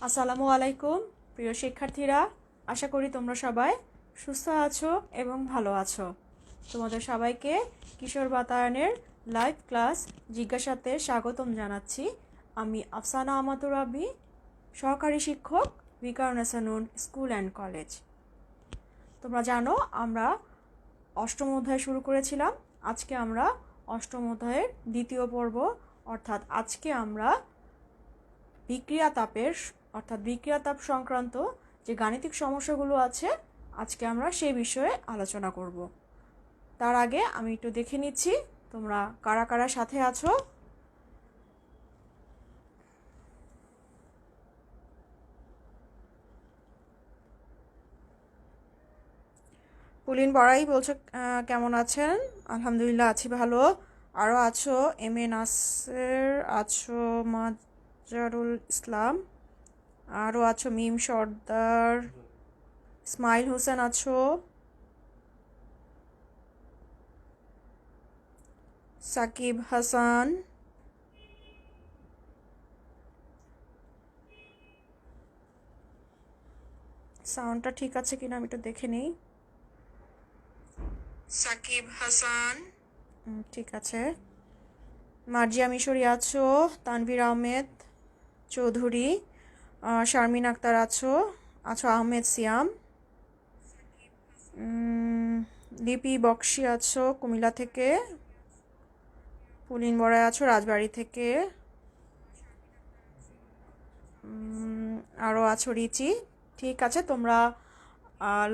আসসালামু আলাইকুম প্রিয় শিক্ষার্থীরা, আশা করি তোমরা সবাই সুস্থ আছো এবং ভালো আছো। তোমাদের সবাইকে কিশোর বাতায়নের লাইভ ক্লাস জিজ্ঞাসাতে স্বাগতম জানাচ্ছি। আমি আফসানা আমাতুর রাব্বি, সহকারী শিক্ষক, বিকারুন্নেসা নূন স্কুল অ্যান্ড কলেজ। তোমরা জানো আমরা অষ্টম অধ্যায় শুরু করেছিলাম। আজকে আমরা অষ্টম অধ্যায়ের দ্বিতীয় পর্ব, অর্থাৎ আজকে আমরা বিক্রিয়া তাপ সংক্রান্ত যে গাণিতিক সমস্যাগুলো আছে, আজকে আমরা সেই বিষয়ে আলোচনা করব। তার আগে আমি একটু দেখে নিচ্ছি তোমরা কারা কারা সাথে আছো। পুলিন বড়াই বলছো কেমন আছেন? আলহামদুলিল্লাহ আছি ভালো। আরও আছো এম এ নাসের, আছো মাজারুল ইসলাম, আরও আছো মিম সর্দার, ইসমাইল হোসেন আছো, সাকিব হাসান, সাউন্ডটা ঠিক আছে কিনা আমি একটু দেখে নিই। সাকিব হাসান ঠিক আছে। মার্জিয়া মিশরি আছো, তানভীর আহমেদ চৌধুরী, শারমিন আক্তার আছো, আহমেদ সিয়াম, লিপি বক্সি আছো কুমিল্লা থেকে, পুলিন বড়াই আছো রাজবাড়ি থেকে, আরও আছো রিচি। ঠিক আছে, তোমরা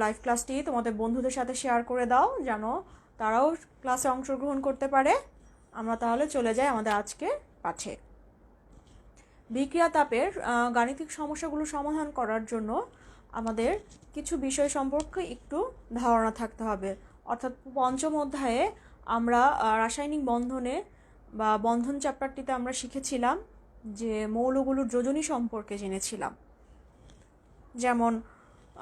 লাইভ ক্লাসটি তোমাদের বন্ধুদের সাথে শেয়ার করে দাও যেন তারাও ক্লাসে অংশগ্রহণ করতে পারে। আমরা তাহলে চলে যাই আমাদের আজকের পাঠে। বিক্রিয়া তাপের গাণিতিক সমস্যাগুলো সমাধান করার জন্য আমাদের কিছু বিষয় সম্পর্কে একটু ধারণা থাকতে হবে। অর্থাৎ পঞ্চম অধ্যায়ে আমরা রাসায়নিক বন্ধনে বা বন্ধন চ্যাপ্টারটিতে আমরা শিখেছিলাম যে মৌলগুলোর যোজনী সম্পর্কে জেনেছিলাম। যেমন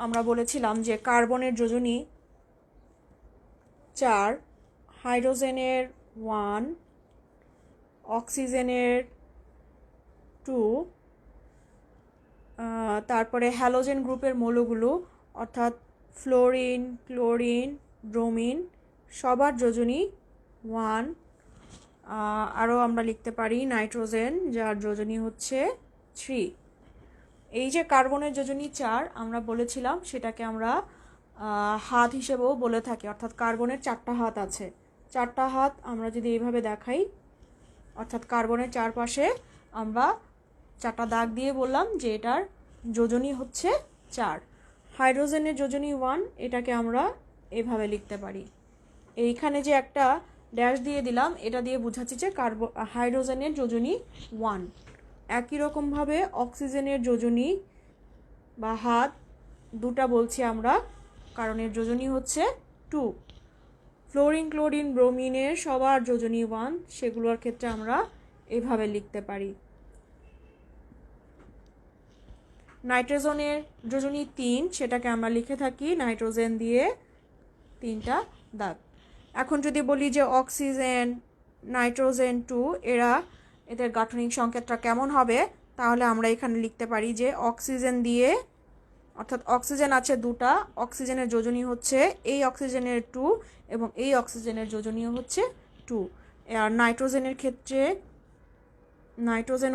আমরা বলেছিলাম যে কার্বনের যোজনী 4, হাইড্রোজেনের 1, অক্সিজেনের 2, তারপরে হ্যালোজেন গ্রুপের মৌলগুলো অর্থাৎ ফ্লোরিন, ক্লোরিন, ব্রোমিন সবার যোজনী 1। আরও আমরা লিখতে পারি নাইট্রোজেন, যার যোজনী হচ্ছে 3। এই যে কার্বনের যোজনী 4 আমরা বলেছিলাম, সেটাকে আমরা হাত হিসেবেও বলে থাকি। অর্থাৎ কার্বনের 4টা হাত আছে। 4টা হাত আমরা যদি এইভাবে দেখাই, অর্থাৎ কার্বনের চারপাশে আমরা 4টা দাগ দিয়ে বললাম যে এটার যোজনী হচ্ছে 4। হাইড্রোজেনের যোজনী 1, এটাকে আমরা এভাবে লিখতে পারি। এইখানে যে একটা ড্যাশ দিয়ে দিলাম, এটা দিয়ে বোঝাচ্ছি যে হাইড্রোজেনের যোজনী 1। একই রকমভাবে অক্সিজেনের যোজনী বা হাত দুটা বলছি আমরা, কারণ এর যোজনী হচ্ছে 2। ফ্লোরিন, ক্লোরিন, ব্রোমিনের সবার যোজনী 1, সেগুলোর ক্ষেত্রে আমরা এভাবে লিখতে পারি। নাইট্রোজেনের যোজনী 3, সেটাকে আমরা লিখে থাকি নাইট্রোজেন দিয়ে 3টা দাগ। এখন যদি বলি যে অক্সিজেন, নাইট্রোজেন 2, এদের গাঠনিক সংকেতটা কেমন হবে, তাহলে আমরা এখানে লিখতে পারি যে অক্সিজেন দিয়ে, অর্থাৎ অক্সিজেন আছে 2টা, অক্সিজেনের যোজনী হচ্ছে এই অক্সিজেনের 2 এবং এই অক্সিজেনের যোজনীয় হচ্ছে 2। আর নাইট্রোজেন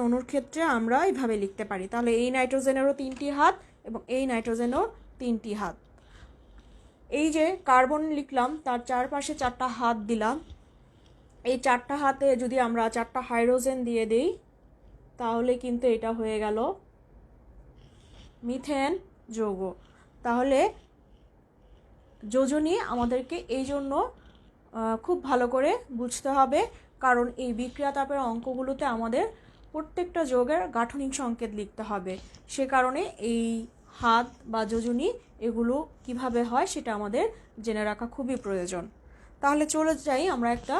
অণুর ক্ষেত্রে আমরা এইভাবে লিখতে পারি। তাহলে এই নাইট্রোজেনেরও 3টি হাত এবং এই নাইট্রোজেনেরও 3টি হাত। এই যে কার্বন লিখলাম, তার চারপাশে 4টা হাত দিলাম। এই 4টা হাতে যদি আমরা 4টা হাইড্রোজেন দিয়ে দিই, তাহলে কিন্তু এটা হয়ে গেল মিথেন যৌগ। তাহলে যোজনী আমাদেরকে এই জন্য খুব ভালো করে বুঝতে হবে, কারণ এই বিক্রিয়া তাপের অঙ্কগুলোতে আমাদের প্রত্যেকটা যৌগের গাঠনিক সংকেত লিখতে হবে। সে কারণে এই হাত বা যোজনী এগুলো কিভাবে হয় সেটা আমাদের জেনে রাখা খুবই প্রয়োজন। তাহলে চলে যাই আমরা একটা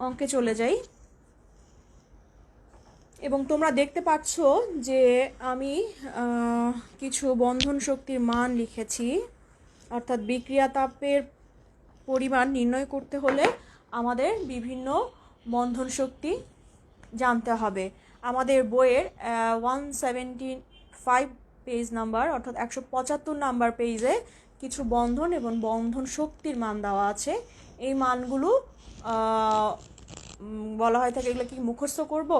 অঙ্কে চলে যাই। এবং তোমরা দেখতে পাচ্ছ যে আমি কিছু বন্ধন শক্তির মান লিখেছি। অর্থাৎ বিক্রিয়া তাপের পরিমাণ নির্ণয় করতে হলে আমাদের বিভিন্ন বন্ধন শক্তি জানতে হবে। আমাদের বইয়ের 175 পেজ নাম্বার অর্থাৎ 175 নাম্বার পেজে কিছু বন্ধন এবং বন্ধন শক্তির মান দেওয়া আছে। এই মানগুলো বলা হয় থাকে এগুলো কি মুখস্থ করব,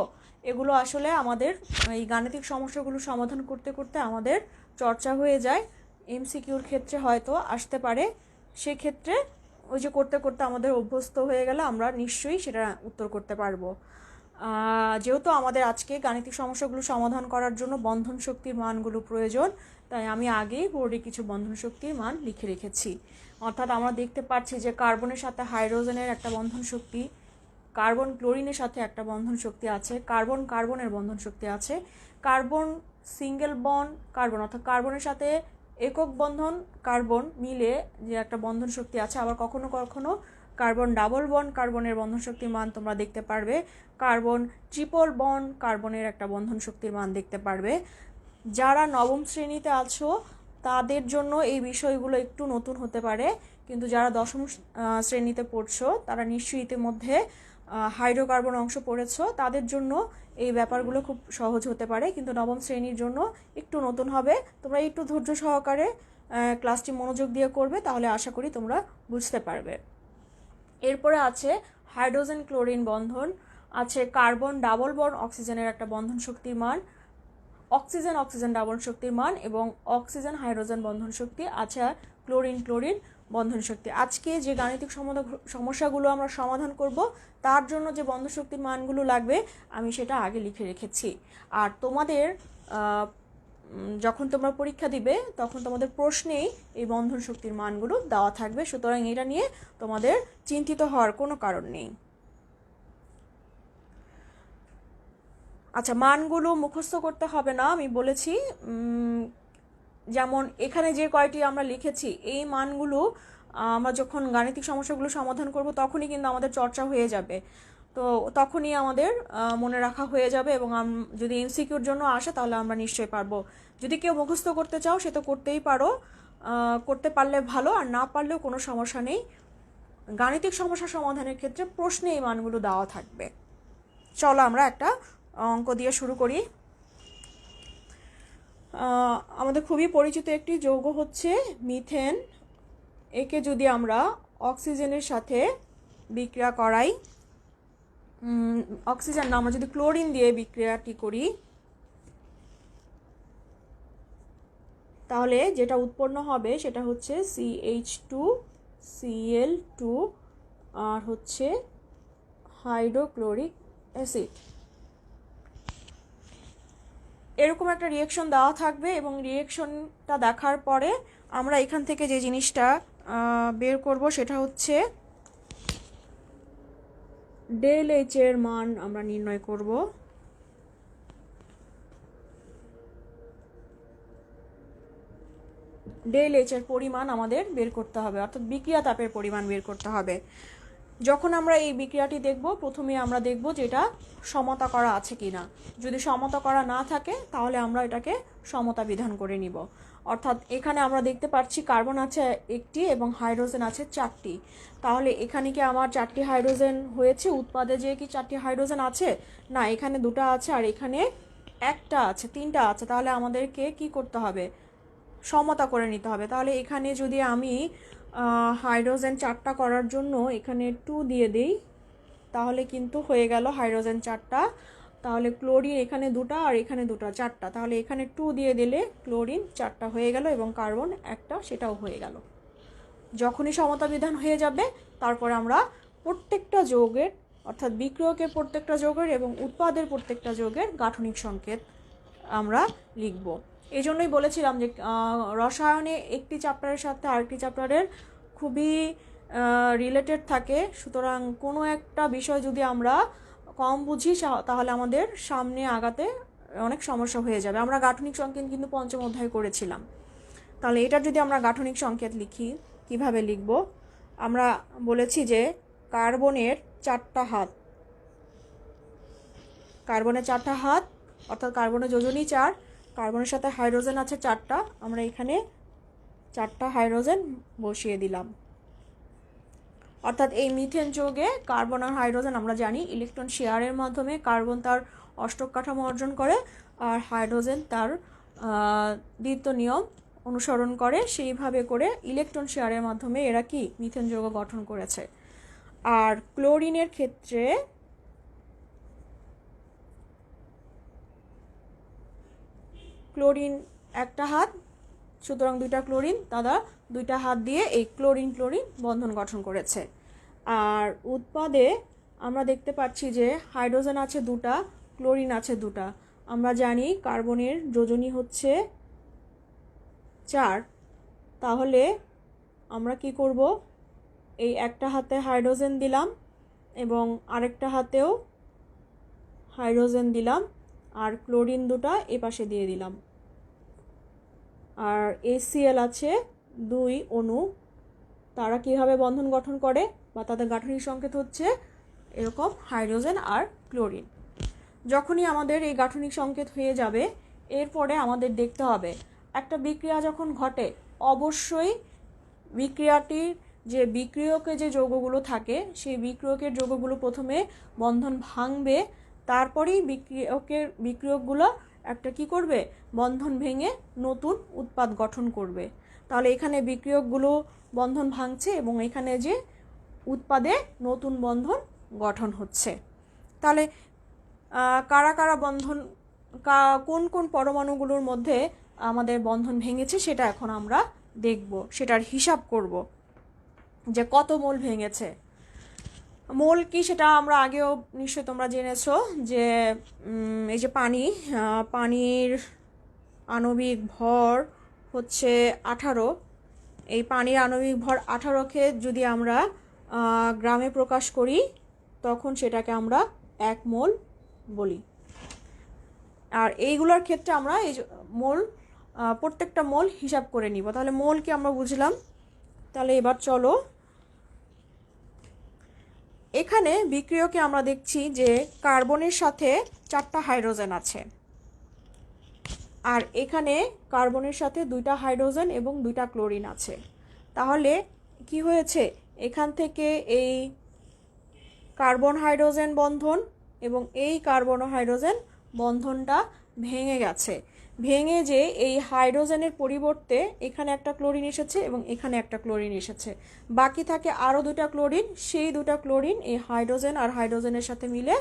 এগুলো আসলে আমাদের এই গাণিতিক সমস্যাগুলো সমাধান করতে করতে আমাদের চর্চা হয়ে যায়। এমসিকিউর ক্ষেত্রে হয়তো আসতে পারে, সেক্ষেত্রে ওই যে করতে করতে আমাদের অভ্যস্ত হয়ে গেলে আমরা নিশ্চয়ই সেটা উত্তর করতে পারবো। যেহেতু আমাদের আজকে গাণিতিক সমস্যাগুলো সমাধান করার জন্য বন্ধন শক্তির মানগুলো প্রয়োজন, তাই আমি আগেই বোর্ডে কিছু বন্ধন শক্তির মান লিখে রেখেছি। অর্থাৎ আমরা দেখতে পাচ্ছি যে কার্বনের সাথে হাইড্রোজেনের একটা বন্ধন শক্তি, কার্বন ক্লোরিনের সাথে একটা বন্ধন শক্তি আছে, কার্বন কার্বনের বন্ধন শক্তি আছে, কার্বন সিঙ্গেল বন্ড কার্বন অর্থাৎ কার্বনের সাথে একক বন্ধন কার্বন মিলে যে একটা বন্ধন শক্তি আছে। আবার কখনো কখনো কার্বন ডাবল বন্ড কার্বনের বন্ধন শক্তির মান তোমরা দেখতে পারবে, কার্বন ট্রিপল বন্ড কার্বনের একটা বন্ধন শক্তির মান দেখতে পারবে। যারা নবম শ্রেণীতে আছো তাদের জন্য এই বিষয়গুলো একটু নতুন হতে পারে, কিন্তু যারা দশম শ্রেণীতে পড়ছো তারা নিশ্চয়ই ইতিমধ্যে হাইড্রোকার্বন অংশ পড়েছো, তাদের জন্য এই ব্যাপারগুলো খুব সহজ হতে পারে, কিন্তু নবম শ্রেণীর জন্য একটু নতুন হবে। তোমরা একটু ধৈর্য সহকারে ক্লাসটি মনোযোগ দিয়ে করবে, তাহলে আশা করি তোমরা বুঝতে পারবে। এরপরে আছে হাইড্রোজেন ক্লোরিন বন্ধন, আছে কার্বন ডাবল বন্ড অক্সিজেনের একটা বন্ধন শক্তির মান, অক্সিজেন অক্সিজেন ডাবল শক্তির মান এবং অক্সিজেন হাইড্রোজেন বন্ধন শক্তি, আছে ক্লোরিন ক্লোরিন বন্ধন শক্তি। আজকে যে গাণিতিক সমস্যাগুলো আমরা সমাধান করব তার জন্য যে বন্ধন শক্তির মানগুলো লাগবে আমি সেটা আগে লিখে রেখেছি। আর তোমাদের যখন তোমরা পরীক্ষা দিবে তখন তোমাদের প্রশ্নেই এই বন্ধন শক্তির মানগুলো দেওয়া থাকবে, সুতরাং এটা নিয়ে তোমাদের চিন্তিত হওয়ার কোনো কারণ নেই। আচ্ছা, মানগুলো মুখস্থ করতে হবে না, আমি বলেছি। যেমন এখানে যে কয়টি আমরা লিখেছি এই মানগুলো আমরা যখন গাণিতিক সমস্যাগুলো সমাধান করব তখনই কিন্তু আমাদের চর্চা হয়ে যাবে, তো তখনই আমাদের মনে রাখা হয়ে যাবে এবং যদি এমসিকিউর জন্য আসে তাহলে আমরা নিশ্চয়ই পারবো। যদি কেউ মুখস্থ করতে চাও সে তো করতেই পারো, করতে পারলে ভালো, আর না পারলেও কোনো সমস্যা নেই। গাণিতিক সমস্যা সমাধানের ক্ষেত্রে প্রশ্নে এই মানগুলো দেওয়া থাকবে। চলো আমরা একটা অঙ্ক দিয়ে শুরু করি। আমাদের খুবই পরিচিত একটি যৌগ হচ্ছে মিথেন। একে যদি আমরা অক্সিজেনের সাথে বিক্রিয়া করাই, অক্সিজেন না, আমরা যদি ক্লোরিন দিয়ে বিক্রিয়াটি করি তাহলে যেটা উৎপন্ন হবে সেটা হচ্ছে CH2Cl2 আর হচ্ছে হাইড্রোক্লোরিক অ্যাসিড। এরকম একটা রিয়েকশন দেওয়া থাকবে এবং রিয়েকশনটা দেখার পরে আমরা এখান থেকে যে জিনিসটা বের করব সেটা হচ্ছে ডেল এইচ এর মান আমরা নির্ণয় করব। ডেল এইচ এর পরিমাণ আমাদের বের করতে হবে, অর্থাৎ বিক্রিয়া তাপের পরিমাণ বের করতে হবে। যখন আমরা এই বিক্রিয়াটি দেখব প্রথমে আমরা দেখব যে এটা সমতা করা আছে কিনা। যদি সমতা করা না থাকে তাহলে আমরা এটাকে সমতা বিধান করে নিব। অর্থাৎ এখানে আমরা দেখতে পাচ্ছি কার্বন আছে একটি এবং হাইড্রোজেন আছে চারটি, তাহলে এখানে কি আমার চারটি হাইড্রোজেন হয়েছে? উৎপাদে যে কি চারটি হাইড্রোজেন আছে? না, এখানে দুটো আছে আর এখানে একটা আছে, তিনটা আছে। তাহলে আমাদেরকে কি করতে হবে? সমতা করে নিতে হবে। তাহলে এখানে যদি আমি হাইড্রোজেন চারটা করার জন্য এখানে 2 দিয়ে দিই তাহলে কিন্তু হয়ে গেল হাইড্রোজেন চারটা। তাহলে ক্লোরিন এখানে দুটা আর এখানে দুটা, চারটা। তাহলে এখানে 2 দিয়ে দিলে ক্লোরিন চারটা হয়ে গেল এবং কার্বন একটা, সেটাও হয়ে গেল। যখনই সমতা বিধান হয়ে যাবে তারপর আমরা প্রত্যেকটা যৌগের অর্থাৎ বিক্রিয়কের প্রত্যেকটা যৌগের এবং উৎপাদের প্রত্যেকটা যৌগের গাঠনিক সংকেত আমরা লিখব। এই জন্যই বলেছিলাম যে রসায়নে একটি চ্যাপ্টারের সাথে আরেকটি চ্যাপ্টারের খুবই রিলেটেড থাকে, সুতরাং কোনো একটা বিষয় যদি আমরা কম বুঝি তাহলে আমাদের সামনে আগাতে অনেক সমস্যা হয়ে যাবে। আমরা গাঠনিক সংকেত কিন্তু পঞ্চম অধ্যায়ে করেছিলাম। তাহলে এটা যদি আমরা গাঠনিক সংকেত লিখি কিভাবে লিখব? আমরা বলেছি যে কার্বনের চারটা হাত, কার্বনের চারটা হাত অর্থাৎ কার্বনের যোজনী 4, কার্বনের সাথে হাইড্রোজেন আছে চারটা, আমরা এখানে চারটা হাইড্রোজেন বসিয়ে দিলাম। অর্থাৎ এই মিথেন যৌগে কার্বন আর হাইড্রোজেন আমরা জানি ইলেকট্রন শেয়ারের মাধ্যমে কার্বন তার অষ্টক কাঠামো অর্জন করে আর হাইড্রোজেন তার দ্বিতীয় নিয়ম অনুসরণ করে, সেইভাবে করে ইলেকট্রন শেয়ারের মাধ্যমে এরা কি মিথেন যৌগ গঠন করেছে। আর ক্লোরিনের ক্ষেত্রে ক্লোরিন একটা হাত, সুতরাং দুইটা ক্লোরিন, দাদা দুইটা হাত দিয়ে এই ক্লোরিন ক্লোরিন বন্ধন গঠন করেছে। আর উৎপাদে আমরা দেখতে পাচ্ছি যে হাইড্রোজেন আছে দুটা, ক্লোরিন আছে দুটা। আমরা জানি কার্বনের যোজনী হচ্ছে 4, তাহলে আমরা কি করব, এই একটা হাতে হাইড্রোজেন দিলাম এবং আরেকটা হাতেও হাইড্রোজেন দিলাম আর ক্লোরিন দুটা এ পাশে দিয়ে দিলাম। আর HCl আছে 2 অণু, তারা কিভাবে বন্ধন গঠন করে বা তাদের গাঠনিক সংকেত হচ্ছে এরকম হাইড্রোজেন আর ক্লোরিন। যখনই আমাদের এই গাঠনিক সংকেত হয়ে যাবে, এরপরে আমাদের দেখতে হবে একটা বিক্রিয়া যখন ঘটে অবশ্যই বিক্রিয়াটির যে বিক্রিয়কে যে যৌগগুলো থাকে সেই বিক্রিয়কের যৌগগুলো প্রথমে বন্ধন ভাঙবে, তারপরেই বিক্রিয়কগুলো একটা কি করবে, বন্ধন ভেঙে নতুন উৎপাদ গঠন করবে। তাহলে এখানে বিক্রিয়কগুলো বন্ধন ভাঙছে এবং এখানে যে উৎপাদে নতুন বন্ধন গঠন হচ্ছে। তাহলে কারা কারা বন্ধন, কোন কোন পরমাণুগুলোর মধ্যে আমাদের বন্ধন ভেঙেছে সেটা এখন আমরা দেখব, সেটার হিসাব করব যে কত মোল ভেঙেছে। মোল কি সেটা আমরা আগেও নিশ্চয়ই তোমরা জেনেছো যে এই যে পানির আণবিক ভর হচ্ছে 18, এই পানির আণবিক ভর 18কে যদি আমরা গ্রামে প্রকাশ করি তখন সেটাকে আমরা 1 মোল বলি। আর এইগুলোর ক্ষেত্রে আমরা এই মোল প্রত্যেকটা মোল হিসাব করে নিব। তাহলে মোল কি আমরা বুঝলাম। তাহলে এবার চলো, এখানে বিক্রিয়কে আমরা দেখছি যে কার্বনের সাথে 4টা হাইড্রোজেন আছে আর এখানে কার্বনের সাথে 2টা হাইড্রোজেন এবং 2টা ক্লোরিন আছে। তাহলে কি হয়েছে, এখান থেকে এই কার্বন হাইড্রোজেন বন্ধন এবং এই কার্বন হাইড্রোজেন বন্ধনটা ভেঙে গেছে। ভেঙে যে এই হাইড্রোজেনের পরিবর্তে এখানে একটা ক্লোরিন এসেছে এবং এখানে একটা ক্লোরিন এসেছে, বাকি থাকে আরও 2টা ক্লোরিন। সেই 2টা ক্লোরিন এই হাইড্রোজেন আর হাইড্রোজেনের সাথে মিলে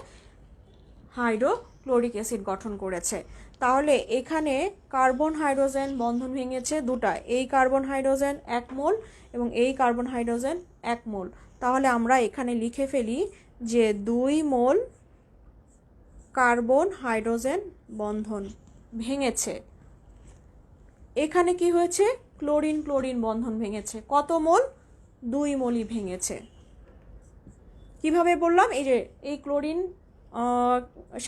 হাইড্রোক্লোরিক অ্যাসিড গঠন করেছে। তাহলে এখানে কার্বন হাইড্রোজেন বন্ধন ভেঙেছে দুটা, এই কার্বন হাইড্রোজেন 1 মোল এবং এই কার্বন হাইড্রোজেন 1 মোল। তাহলে আমরা এখানে লিখে ফেলি যে 2 মোল কার্বন হাইড্রোজেন বন্ধন ভেঙেছে। এখানে কি হয়েছে, ক্লোরিন ক্লোরিন বন্ধন ভেঙেছে। কত মোল, 2 মোলই ভেঙেছে। কিভাবে বললাম, এই যে এই ক্লোরিন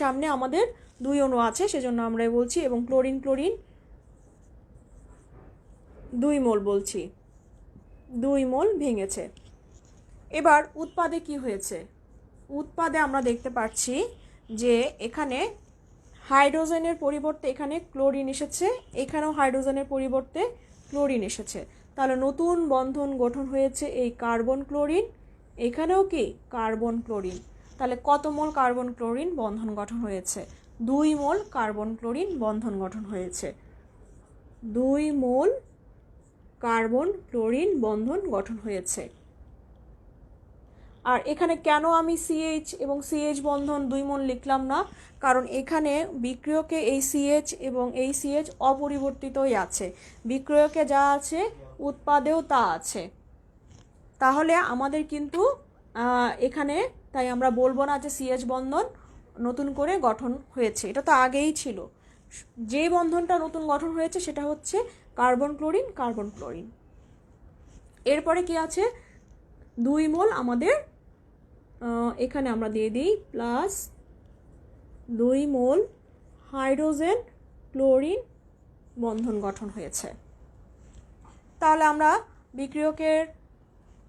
সামনে আমাদের 2 অণু আছে সেজন্য আমরা বলছি, এবং ক্লোরিন ক্লোরিন 2 মোল বলছি, 2 মোল ভেঙেছে। এবার উৎপাদে কি হয়েছে, উৎপাদে আমরা দেখতে পাচ্ছি যে এখানে হাইড্রোজেনের পরিবর্তে এখানে ক্লোরিন এসেছে, এখানেও হাইড্রোজেনের পরিবর্তে ক্লোরিন এসেছে। তাহলে নতুন বন্ধন গঠন হয়েছে এই কার্বন ক্লোরিন, এখানেও কি কার্বন ক্লোরিন। তাহলে কত মোল কার্বন ক্লোরিন বন্ধন গঠন হয়েছে, 2 মোল কার্বন ক্লোরিন বন্ধন গঠন হয়েছে, 2 মোল কার্বন ক্লোরিন বন্ধন গঠন হয়েছে। আর এখানে কেন আমি CH এবং CH বন্ধন 2 মোল লিখলাম না, কারণ এখানে বিক্রিয়কে এই CH এবং এই CH অপরিবর্তিতই আছে, বিক্রিয়কে যা আছে উৎপাদেও তা আছে। তাহলে আমাদের কিন্তু এখানে তাই আমরা বলবো না যে CH বন্ধন নতুন করে গঠন হয়েছে, এটা তো আগেই ছিল। যে বন্ধনটা নতুন গঠন হয়েছে সেটা হচ্ছে কার্বন ক্লোরিন কার্বন ক্লোরিন। এরপরে কি আছে, 2 মোল আমাদের এখানে আমরা দিয়ে দিই প্লাস 2 মোল হাইড্রোজেন ক্লোরিন বন্ধন গঠন হয়েছে। তাহলে আমরা বিক্রিয়কের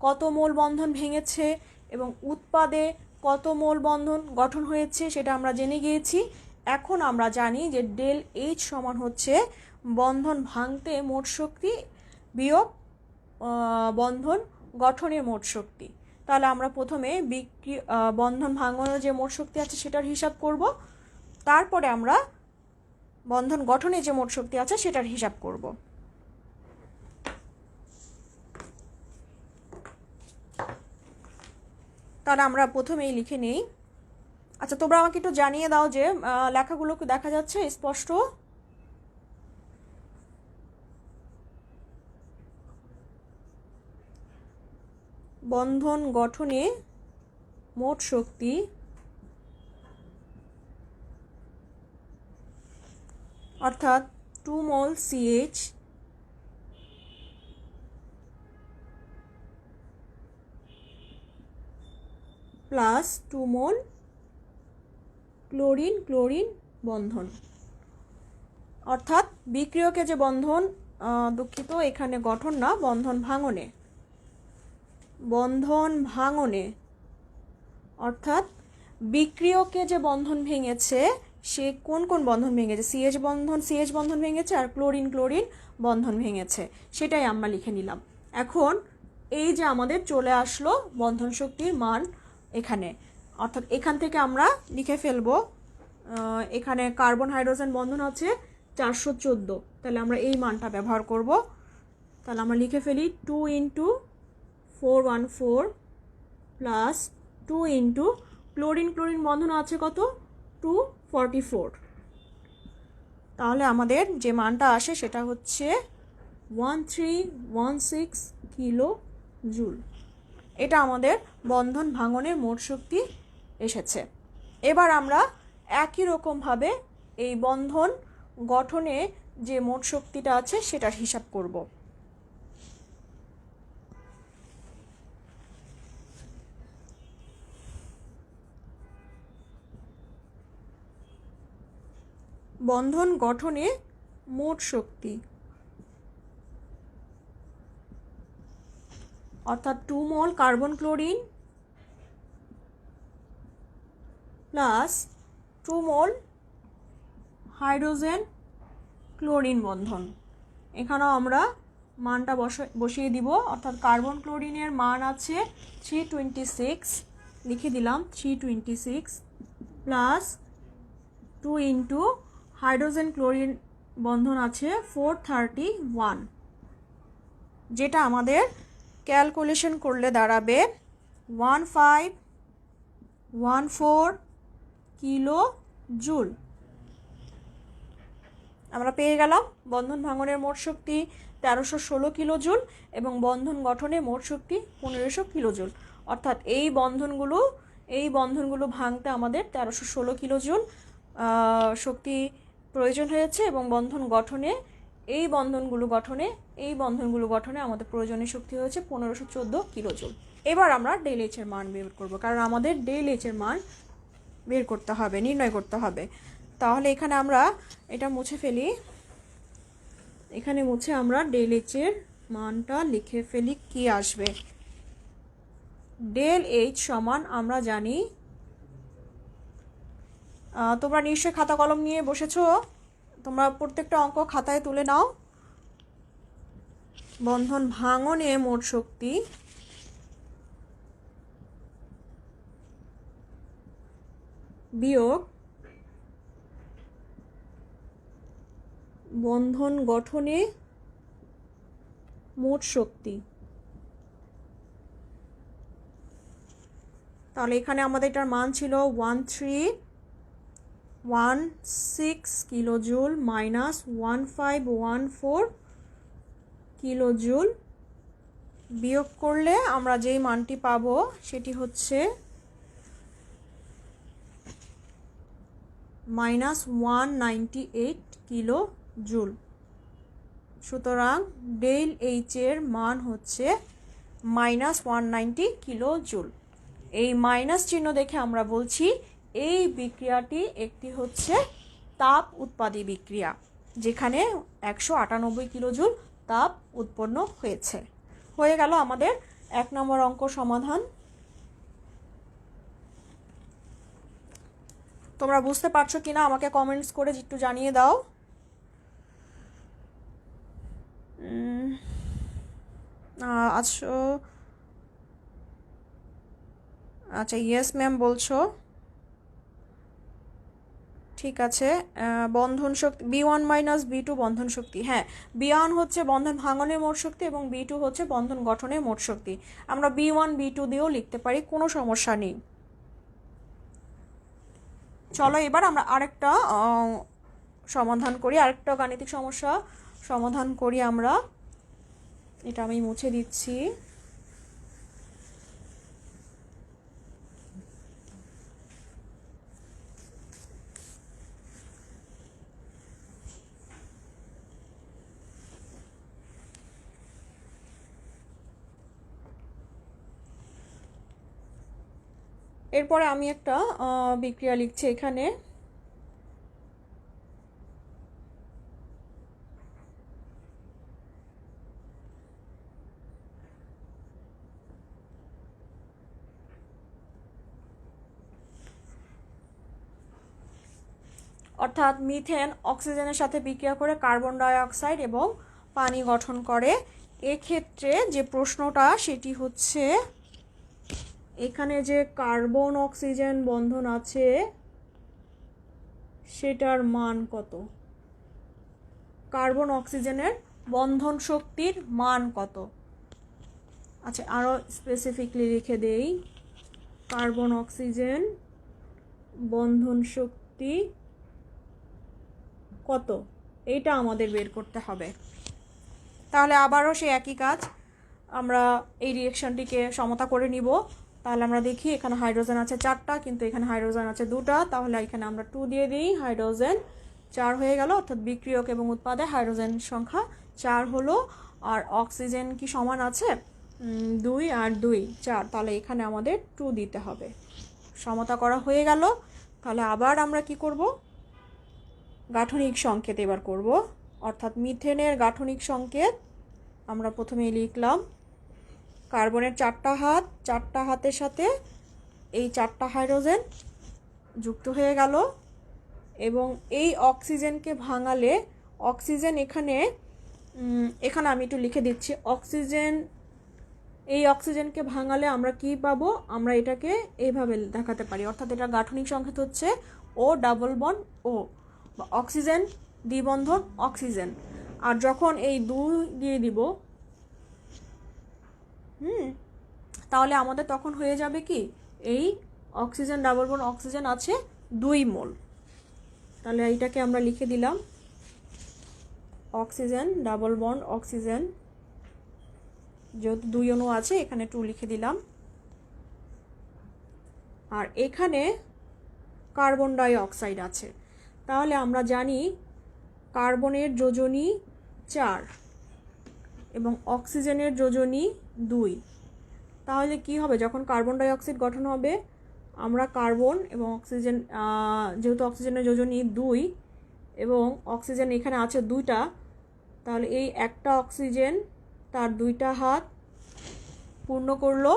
কত মোল বন্ধন ভেঙেছে এবং উৎপাদে কত মোল বন্ধন গঠন হয়েছে সেটা আমরা জেনে গিয়েছি। এখন আমরা জানি যে ডেল H সমান হচ্ছে বন্ধন ভাঙতে মোট শক্তি বিয়োগ বন্ধন গঠনের মোট শক্তি। তাহলে আমরা প্রথমে বন্ধন ভাঙানোর যে মোট শক্তি আছে সেটার হিসাব করব, তারপরে আমরা বন্ধন গঠনে যে মোট শক্তি আছে সেটার হিসাব করব। তাহলে আমরা প্রথমেই লিখে নেই। আচ্ছা, তোমরা আমাকে একটু জানিয়ে দাও যে লেখাগুলো কি দেখা যাচ্ছে স্পষ্ট? বন্ধন গঠনে মোট শক্তি অর্থাৎ 2 মোল CH প্লাস 2 মোল ক্লোরিন বন্ধন, অর্থাৎ বিক্রিয়কে যে বন্ধন, দুঃখিত এখানে গঠন না, বন্ধন ভাঙনে অর্থাৎ বিক্রিয়কে যে বন্ধন ভেঙেছে সে কোন কোন বন্ধন ভেঙেছে, CH বন্ধন ভেঙেছে আর ক্লোরিন বন্ধন ভেঙেছে, সেটাই আমরা লিখে নিলাম। এখন এই যে আমাদের চলে আসলো বন্ধন শক্তির মান এখানে, অর্থাৎ এখান থেকে আমরা লিখে ফেলবো, এখানে কার্বন হাইড্রোজেন বন্ধন আছে 414, তাহলে আমরা এই মানটা ব্যবহার করব। তাহলে আমরা লিখে ফেলি 2 × 414 প্লাস 2 × ক্লোরিন বন্ধন আছে কত, 244। তাহলে আমাদের যে মানটা আসে সেটা হচ্ছে 1316 কিলো জুল। এটা আমাদের বন্ধন ভাঙনের মোট শক্তি এসেছে। এবার আমরা একই রকমভাবে এই বন্ধন গঠনে যে মোট শক্তিটা আছে সেটার হিসাব করব। বন্ধন গঠনে মোট শক্তি অর্থাৎ 2 mole carbon chlorine plus 2 mole hydrogen chlorine বন্ধন, এখানেও আমরা মানটা বসিয়ে দিব। অর্থাৎ কার্বন ক্লোরিনের মান আছে 326, লিখে দিলাম 326 প্লাস 2 × হাইড্রোজেন ক্লোরিন বন্ধন আছে 431, যেটা আমাদের ক্যালকুলেশন করলে দাঁড়াবে 1514 কিলো জুল। আমরা পেয়ে গেলাম বন্ধন ভাঙনের মোট শক্তি 1316 কিলো জুল এবং বন্ধন গঠনে মোট শক্তি 1500 কিলো জুল। অর্থাৎ এই বন্ধনগুলো ভাঙতে আমাদের 1316 কিলো জুল শক্তি প্রয়োজন হয়েছে এবং বন্ধন গঠনে এই বন্ধনগুলো গঠনে আমাদের প্রয়োজনীয় শক্তি হয়েছে 1514 কিলো জুল। এবার আমরা ΔH এর মান বের করব, কারণ আমাদের ΔH এর মান নির্ণয় করতে হবে। তাহলে এখানে আমরা এটা মুছে ফেলি, এখানে মুছে আমরা ΔH এর মানটা লিখে ফেলি। কি আসবে, ΔH সমান আমরা জানি, তোমরা নিশ্চয়ই খাতা কলম নিয়ে বসেছো, তোমরা প্রত্যেকটা অঙ্ক খাতায় তুলে নাও। বন্ধন ভাঙনে মোট শক্তি বিয়োগ বন্ধন গঠনে মোট শক্তি। তাহলে এখানে আমাদের এটার মান ছিল 1316 kilo joule minus 1514 kilo joule, বিয়োগ করলে আমরা যেই মানটি পাবো সেটি হচ্ছে -198 কিলো জুল। সুতরাং ΔH এর মান হচ্ছে -190 কিলো জুল। এই মাইনাস চিহ্ন দেখে আমরা বলছি এই বিক্রিয়াটি একটি হচ্ছে তাপ উৎপাদী বিক্রিয়া, যেখানে 198 কিলো জুল তাপ উৎপন্ন হয়েছে। হয়ে গেল আমাদের 1 নম্বর অঙ্ক সমাধান। তোমরা বুঝতে পারছো কিনা আমাকে কমেন্টস করে একটু জানিয়ে দাও। আচ্ছা, আচ্ছা, ইয়েস ম্যাম বলছো, ঠিক আছে। বন্ধন শক্তি B1 - B2 বন্ধন শক্তি, হ্যাঁ। B1 হচ্ছে বন্ধন ভাঙনের মোট শক্তি এবং B2 হচ্ছে বন্ধন গঠনের মোট শক্তি। আমরা B1 B2 দিয়েও লিখতে পারি, কোনো সমস্যা নেই। চলো এবার আমরা আরেকটা সমাধান করি, আরেকটা গাণিতিক সমস্যা সমাধান করি আমরা। এটা আমি মুছে দিচ্ছি। এরপরে আমি একটা বিক্রিয়া লিখছি এখানে। অর্থাৎ মিথেন অক্সিজেনের সাথে বিক্রিয়া করে কার্বন ডাই অক্সাইড এবং পানি গঠন করে। এক্ষেত্রে যে প্রশ্নটা সেটি হচ্ছে, এখানে যে কার্বন অক্সিজেন বন্ধন আছে সেটার মান কত, কার্বন অক্সিজেনের বন্ধন শক্তির মান কত। আচ্ছা, আরও স্পেসিফিকলি লিখে দেই, কার্বন অক্সিজেন বন্ধন শক্তি কত, এইটা আমাদের বের করতে হবে। তাহলে আবারও সেই একই কাজ, আমরা এই রিয়েকশনটিকে সমতা করে নিব। তাহলে আমরা দেখি, এখানে হাইড্রোজেন আছে 4টা, কিন্তু এখানে হাইড্রোজেন আছে 2টা, তাহলে এখানে আমরা 2 দিয়ে দিই, হাইড্রোজেন 4 হয়ে গেল। অর্থাৎ বিক্রিয়ক এবং উৎপাদে হাইড্রোজেন সংখ্যা 4 হলো। আর অক্সিজেন কি সমান আছে, 2 আর 2 4, তাহলে এখানে আমাদের 2 দিতে হবে। সমতা করা হয়ে গেল। তাহলে আবার আমরা কি করব, গাঠনিক সংকেত এবার করব। অর্থাৎ মিথেনের গাঠনিক সংকেত আমরা প্রথমেই লিখলাম, কার্বনের 4টা হাত, 4টা হাতের সাথে এই 4টা হাইড্রোজেন যুক্ত হয়ে গেল। এবং এই অক্সিজেনকে ভাঙালে, অক্সিজেন এখানে আমি একটু লিখে দিচ্ছি, অক্সিজেন, এই অক্সিজেনকে ভাঙালে আমরা কি পাবো, আমরা এটাকে এইভাবে দেখাতে পারি। অর্থাৎ এটা গাঠনিক সংকেত হচ্ছে O ডাবল বন্ড O, বা অক্সিজেন দ্বিবন্ধন অক্সিজেন। আর যখন এই 2 দিয়ে দিব, তাহলে আমাদের তখন হয়ে যাবে কি, এই অক্সিজেন ডাবল বন্ড অক্সিজেন আছে 2 মোল। তাহলে এইটাকে আমরা লিখে দিলাম, অক্সিজেন ডাবল বন্ড অক্সিজেন, যেহেতু 2 অণু আছে এখানে 2 লিখে দিলাম। আর এখানে কার্বন ডাই অক্সাইড আছে, তাহলে আমরা জানি কার্বনের যোজনী 4 এবং অক্সিজেনের যোজনী 2। তাহলে কি হবে, যখন কার্বন ডাই অক্সাইড গঠন হবে, আমরা কার্বন এবং অক্সিজেন, যেহেতু অক্সিজেনের যোজনী 2 এবং অক্সিজেন এখানে আছে 2টা, তাহলে এই একটা অক্সিজেন তার 2টা হাত পূর্ণ করলো।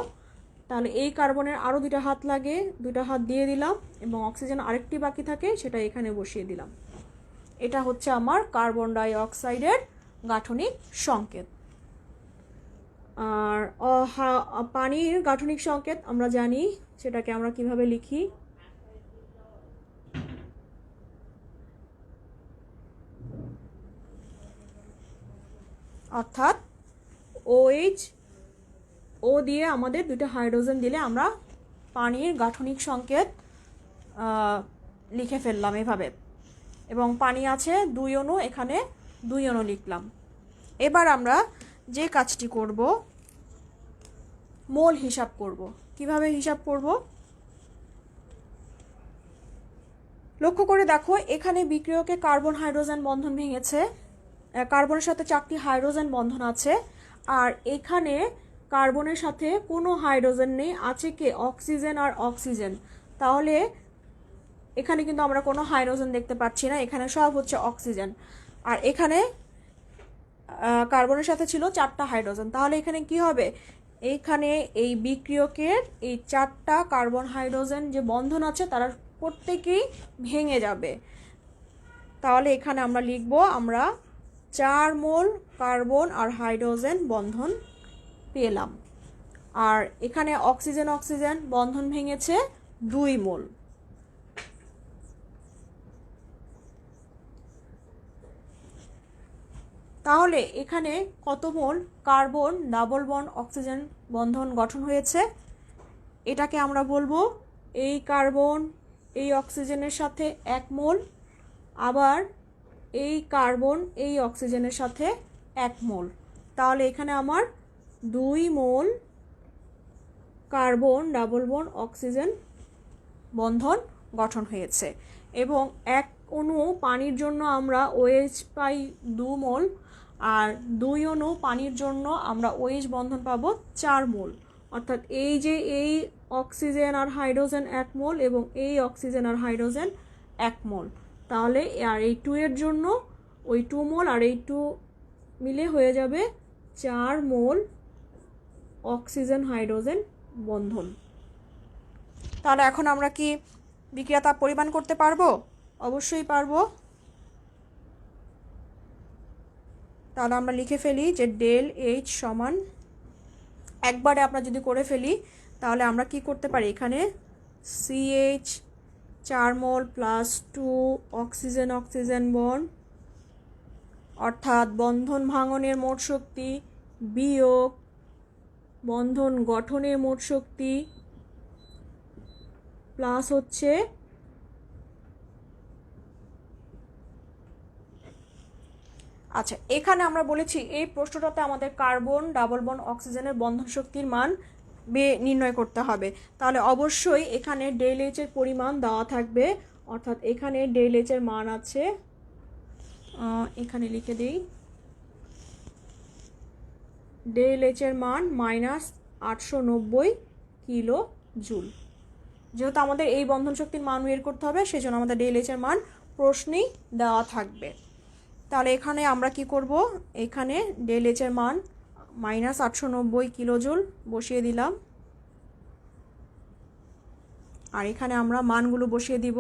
তাহলে এই কার্বনের আরও 2টা হাত লাগে, 2টা হাত দিয়ে দিলাম, এবং অক্সিজেন আরেকটি বাকি থাকে, সেটা এখানে বসিয়ে দিলাম। এটা হচ্ছে আমার কার্বন ডাই অক্সাইডের গাঠনিক সংকেত। আর পানির গাঠনিক সংকেত আমরা জানি, সেটাকে আমরা কিভাবে লিখি, অর্থাৎ OH, ও দিয়ে আমাদের 2টা হাইড্রোজেন দিলে আমরা পানির গাঠনিক সংকেত লিখে ফেললাম এভাবে। এবং পানি আছে 2 অণু, এখানে 2 অণু লিখলাম। এবার আমরা যে কাজটি করব, মোল হিসাব করব। কিভাবে হিসাব করব, লক্ষ্য করে দেখো, এখানে বিক্রিয়কে কার্বন হাইড্রোজেন বন্ধন ভেঙেছে, কার্বনের সাথে 4টি হাইড্রোজেন বন্ধন আছে। আর এখানে কার্বনের সাথে কোনো হাইড্রোজেন নেই, আছে কে, অক্সিজেন আর অক্সিজেন। তাহলে এখানে কিন্তু আমরা কোনো হাইড্রোজেন দেখতে পাচ্ছি না, এখানে সব হচ্ছে অক্সিজেন। আর এখানে কার্বনের সাথে ছিল 4টা হাইড্রোজেন, তাহলে এখানে কি হবে, এইখানে এই বিক্রিয়কের এই 4টা কার্বন হাইড্রোজেন যে বন্ধন আছে তারা প্রত্যেকেই ভেঙে যাবে। তাহলে এখানে আমরা লিখব, আমরা 4 মোল কার্বন আর হাইড্রোজেন বন্ধন পেলাম। আর এখানে অক্সিজেন অক্সিজেন বন্ধন ভেঙেছে 2 মোল। তাহলে এখানে কত mole carbon double bond oxygen বন্ধন গঠন হয়েছে? এটাকে আমরা বলবো এই কার্বন এই অক্সিজেনের সাথে 1 মোল, আবার এই কার্বন এই অক্সিজেনের সাথে 1 মোল। তাহলে এখানে আমার 2 mole carbon double bond oxygen বন্ধন গঠন হয়েছে। এবং 1 অণু পানির জন্য আমরা OH পাই 2 মোল, আর 2 অণু পানির জন্য আমরা OH বন্ধন পাবো 4 মোল। অর্থাৎ এই যে এই অক্সিজেন আর হাইড্রোজেন 1 মোল এবং এই অক্সিজেন আর হাইড্রোজেন 1 মোল। তাহলে আর এই 2 এর জন্য ওই 2 মোল আর এই 2 মিলে হয়ে যাবে 4 মোল অক্সিজেন হাইড্রোজেন বন্ধন। তাহলে এখন আমরা কি বিক্রিয়া তাপ পরিমাণ করতে পারবো? অবশ্যই পারবো। তাহলে আমরা লিখে ফেলি যে ডেল এইচ সমান, একবারে আমরা যদি করে ফেলি তাহলে আমরা কি করতে পারি, এখানে CH 4 মোল প্লাস 2 অক্সিজেন অক্সিজেন বন্ড, অর্থাৎ বন্ধন ভাঙনের মোট শক্তি বিয়োগ বন্ধন গঠনের মোট শক্তি প্লাস হচ্ছে আচ্ছা, এখানে আমরা বলেছি এই প্রশ্নটাতে আমাদের কার্বন ডাবল বন্ড অক্সিজেনের বন্ধন শক্তির মান নির্ণয় করতে হবে। তাহলে অবশ্যই এখানে ডেল এইচ এর পরিমাণ দেওয়া থাকবে, অর্থাৎ এখানে ডেল এইচ এর মান আছে, এখানে লিখে দিই, ডেল এইচ এর মান -890 কিলো জুল। যেহেতু আমাদের এই বন্ধন শক্তির মান বের করতে হবে, সেজন্য আমাদের ডেল এইচ এর মান প্রশ্নেই দেওয়া থাকবে। তাহলে এখানে আমরা কি করব, এখানে ডেল এইচ এর মান -890 কিলো জুল বসিয়ে দিলাম, আর এখানে আমরা মানগুলো বসিয়ে দিব।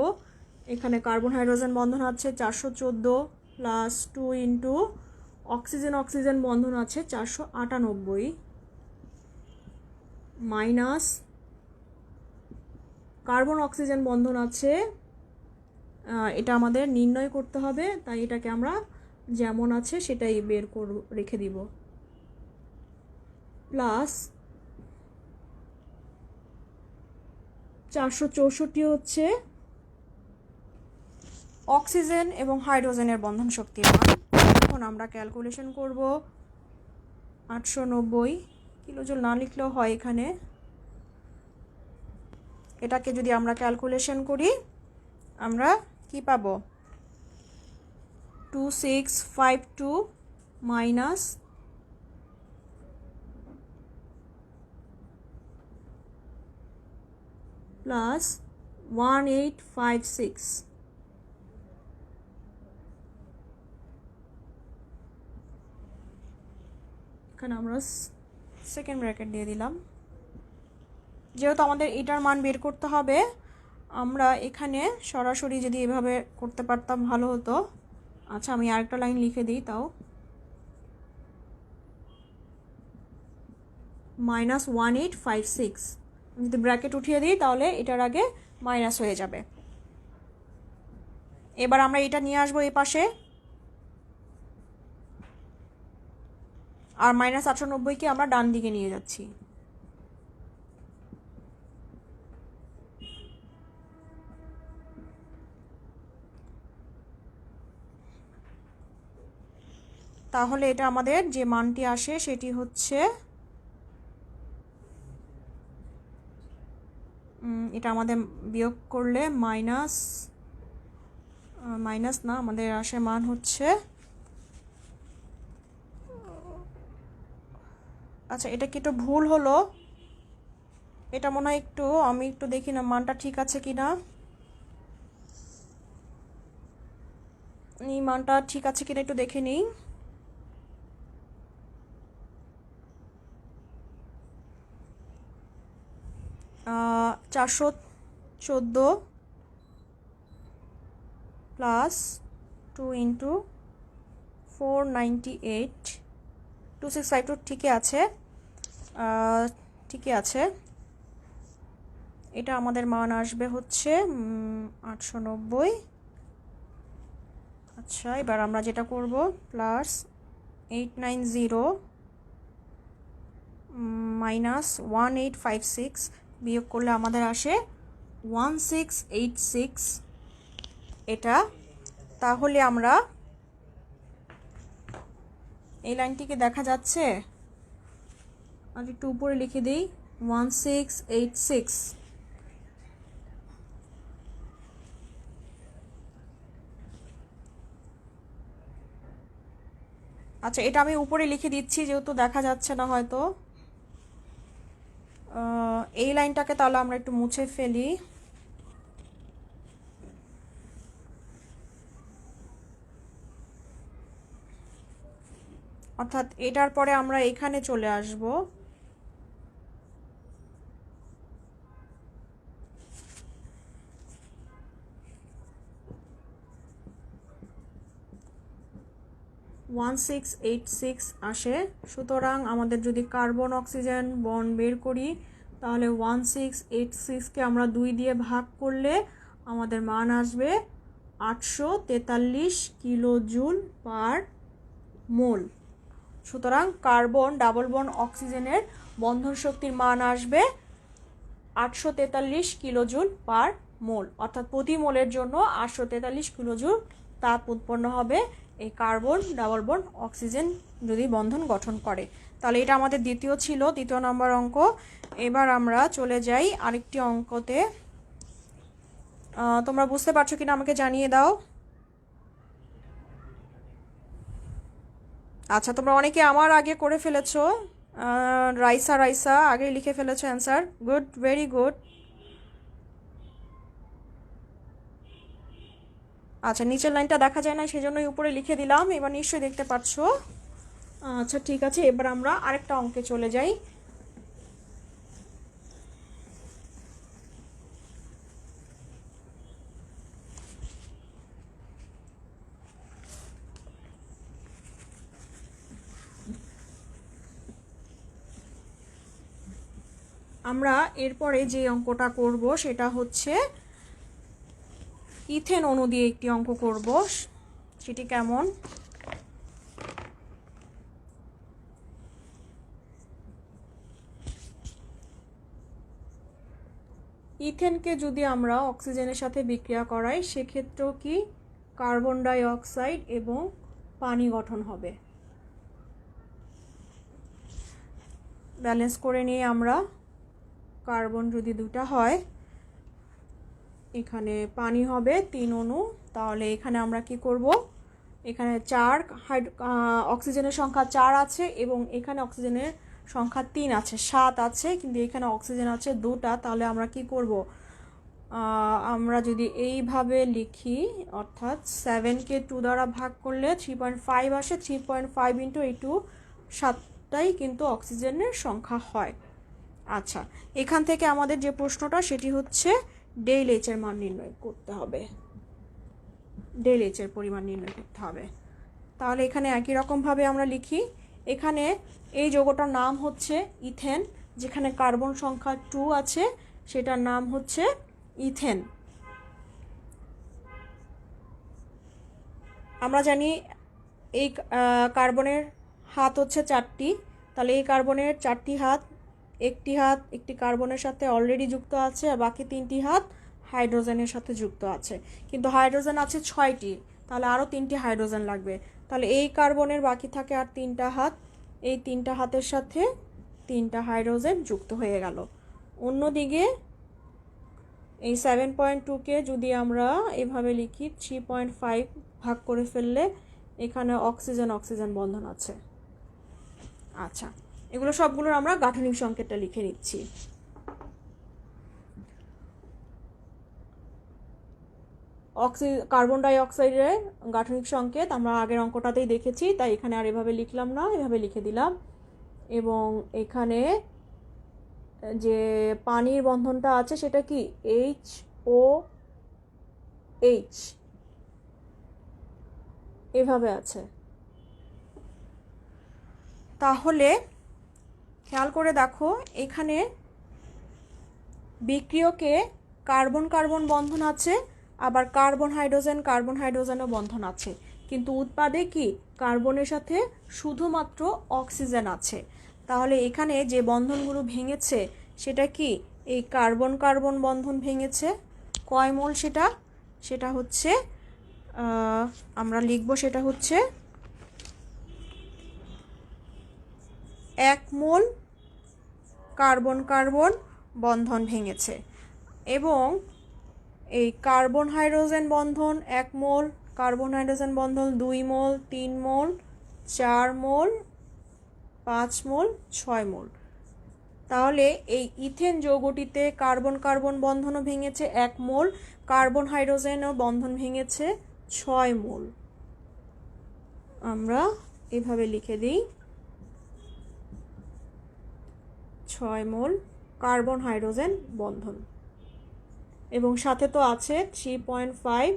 এখানে কার্বন হাইড্রোজেন বন্ধন আছে 414 প্লাস 2 ইন্টু অক্সিজেন অক্সিজেন বন্ধন আছে 498 মাইনাস কার্বন অক্সিজেন বন্ধন আছে, এটা আমাদের নির্ণয় করতে হবে, তাই এটাকে আমরা যেমন আছে সেটাই বের করব, রেখে দিব, প্লাস 464 হচ্ছে অক্সিজেন এবং হাইড্রোজেনের বন্ধন শক্তির মান। এখন আমরা ক্যালকুলেশন করব, 890 কিলোজুল না লিখলেও হয়, এখানে এটাকে যদি আমরা ক্যালকুলেশন করি আমরা কি পাবো, 2652 মাইনাস প্লাস 1856, এখানে আমরা সেকেন্ড ব্র্যাকেট দিয়ে দিলাম। যেহেতু আমাদের এটার মান বের করতে হবে, আমরা এখানে সরাসরি যদি এভাবে করতে পারতাম ভালো হতো। আচ্ছা, আমি আরেকটা লাইন লিখে দিই, তাও -1856, যদি ব্র্যাকেট উঠিয়ে দিই তাহলে এটার আগে মাইনাস হয়ে যাবে। এবার আমরা এটা নিয়ে আসবো এই পাশে, আর -890কে আমরা ডান দিকে নিয়ে যাচ্ছি। তাহলে এটা আমাদের যে মানটি আসে সেটি হচ্ছে, এটা আমাদের বিয়োগ করলে মাইনাস না, আমাদের আসে মান হচ্ছে, আচ্ছা এটা কি একটু ভুল হলো, এটা মনে হয় একটু, আমি একটু দেখি না মানটা ঠিক আছে কিনা, এই মানটা ঠিক আছে কিনা একটু দেখে নিই। আহ 414 প্লাস 2 ইন্টু 498, 2652 ঠিকই আছে, ঠিকই আছে। এটা আমাদের মান আসবে হচ্ছে 890। আচ্ছা, এবার আমরা যেটা করব প্লাস 890 মাইনাস 1856 বিয়োগ করলে আমাদের আসে 1686 এটা। তাহলে আমরা এই লাইনটিকে দেখা যাচ্ছে, আর একটু উপরে লিখে দিই 1686। আচ্ছা, এটা আমি উপরে লিখে দিচ্ছি যেহেতু দেখা যাচ্ছে না হয়তো। এই লাইনটাকে তাহলে আমরা একটু মুছে ফেলি। অর্থাৎ এটার পরে আমরা এখানে চলে আসব। ওয়ান 1686 আসে। সুতরাং আমাদের যদি কার্বন অক্সিজেন বন্ড বের করি তাহলে 1686কে আমরা 2 দিয়ে ভাগ করলে আমাদের মান আসবে 843 কিলো জুল পার মোল। সুতরাং কার্বন ডাবল বন্ড অক্সিজেনের বন্ধন শক্তির মান আসবে 843 কিলোজুল পার মোল, অর্থাৎ প্রতি মোলের জন্য 843 কিলোজুল তাপ উৎপন্ন হবে এই কার্বন ডাবল বন্ড অক্সিজেন যদি বন্ধন গঠন করে। তাহলে এটা আমাদের দ্বিতীয় নম্বর অঙ্ক। এবার আমরা চলে যাই আরেকটি অঙ্কতে। তোমরা বুঝতে পারছো কিনা আমাকে জানিয়ে দাও। আচ্ছা, তোমরা অনেকে আমার আগে করে ফেলেছো। রাইসা আগে লিখে ফেলেছো অ্যান্সার। Good, very good. আচ্ছা, নিচের লাইনটা দেখা যায় না সেজন্যই উপরে লিখে দিলাম, এবার নিশ্চয়ই দেখতে পাচ্ছো। আচ্ছা, ঠিক আছে, এবার আমরা আরেকটা অঙ্কে চলে যাই। আমরা এরপরে যে অঙ্কটা করব সেটা হচ্ছে ইথেন অণু দিয়ে একটি অঙ্ক করব। সেটি কেমন? ইথেনকে যদি আমরা অক্সিজেনের সাথে বিক্রিয়া করাই সেক্ষেত্রেও কি কার্বন ডাই অক্সাইড এবং পানি গঠন হবে। ব্যালেন্স করে নিয়ে আমরা কার্বন যদি 2টা হয়, এখানে পানি হবে 3 অণু, তাহলে এখানে আমরা কি করব, এখানে অক্সিজেনের সংখ্যা 4 আছে এবং এখানে অক্সিজেনের সংখ্যা 3 আছে, 7 আছে, কিন্তু এখানে অক্সিজেন আছে 2টা। তাহলে আমরা কি করব, আমরা যদি এইভাবে লিখি, অর্থাৎ 7কে 2 দ্বারা ভাগ করলে 3.5 আসে। 3.5 ইন্টু এই 2, 7টাই কিন্তু অক্সিজেনের সংখ্যা হয়। আচ্ছা, এখান থেকে আমাদের যে প্রশ্নটা সেটি হচ্ছে ডেল এইচ এর মান নির্ণয় করতে হবে, ডেল এইচ এর পরিমাণ নির্ণয় করতে হবে। তাহলে এখানে একই রকমভাবে আমরা লিখি, এখানে এই যৌগটার নাম হচ্ছে ইথেন, যেখানে কার্বন সংখ্যা 2 আছে সেটার নাম হচ্ছে ইথেন। আমরা জানি এই কার্বনের হাত হচ্ছে 4টি, তাহলে এই কার্বনের 4টি হাত, একটি হাত একটি কার্বনের সাথে অলরেডি যুক্ত আছে আর বাকি 3টি হাত হাইড্রোজেনের সাথে যুক্ত আছে, কিন্তু হাইড্রোজেন আছে 6টি, তাহলে আরও 3টি হাইড্রোজেন লাগবে। তাহলে এই কার্বনের বাকি থাকে আর 3টা হাত, এই 3টা হাতের সাথে 3টা হাইড্রোজেন যুক্ত হয়ে গেল। অন্যদিকে এই 7.2কে যদি আমরা এভাবে লিখি, 3.5 ভাগ করে ফেললে এখানে অক্সিজেন অক্সিজেন বন্ধন আছে। আচ্ছা, এগুলো সবগুলোর আমরা গাঠনিক সংকেতটা লিখে নিচ্ছি। কার্বন ডাই অক্সাইডের গাঠনিক সংকেত আমরা আগের অঙ্কটাতেই দেখেছি, তাই এখানে আর এভাবে লিখলাম না, এভাবে লিখে দিলাম। এবং এখানে যে পানির বন্ধনটা আছে সেটা কি HOH, এভাবে আছে। তাহলে খেয়াল করে দেখো এখানে বিক্রিয়কে কার্বন কার্বন বন্ধন আছে, আবার কার্বন হাইড্রোজেনও বন্ধন আছে, কিন্তু উৎপাদে কি কার্বনের সাথে শুধুমাত্র অক্সিজেন আছে। তাহলে এখানে যে বন্ধনগুলো ভেঙেছে সেটা কি এই কার্বন কার্বন বন্ধন ভেঙেছে। কয় মোল সেটা? সেটা হচ্ছে আমরা লিখব সেটা হচ্ছে 1 মোল কার্বন কার্বন বন্ধন ভেঙেছে। এবং এই কার্বন হাইড্রোজেন বন্ধন 1 মোল, কার্বন হাইড্রোজেন বন্ধন 2 মোল, 3 মোল, 4 মোল, 5 মোল, 6 মোল। তাহলে এই ইথেন যৌগটিতে কার্বন কার্বন বন্ধনও ভেঙেছে 1 মোল, কার্বন হাইড্রোজেনও বন্ধন ভেঙেছে 6 মোল। আমরা এভাবে লিখে দিই 6 মোল কার্বন হাইড্রোজেন বন্ধন। এবং সাথে তো আছে 3.5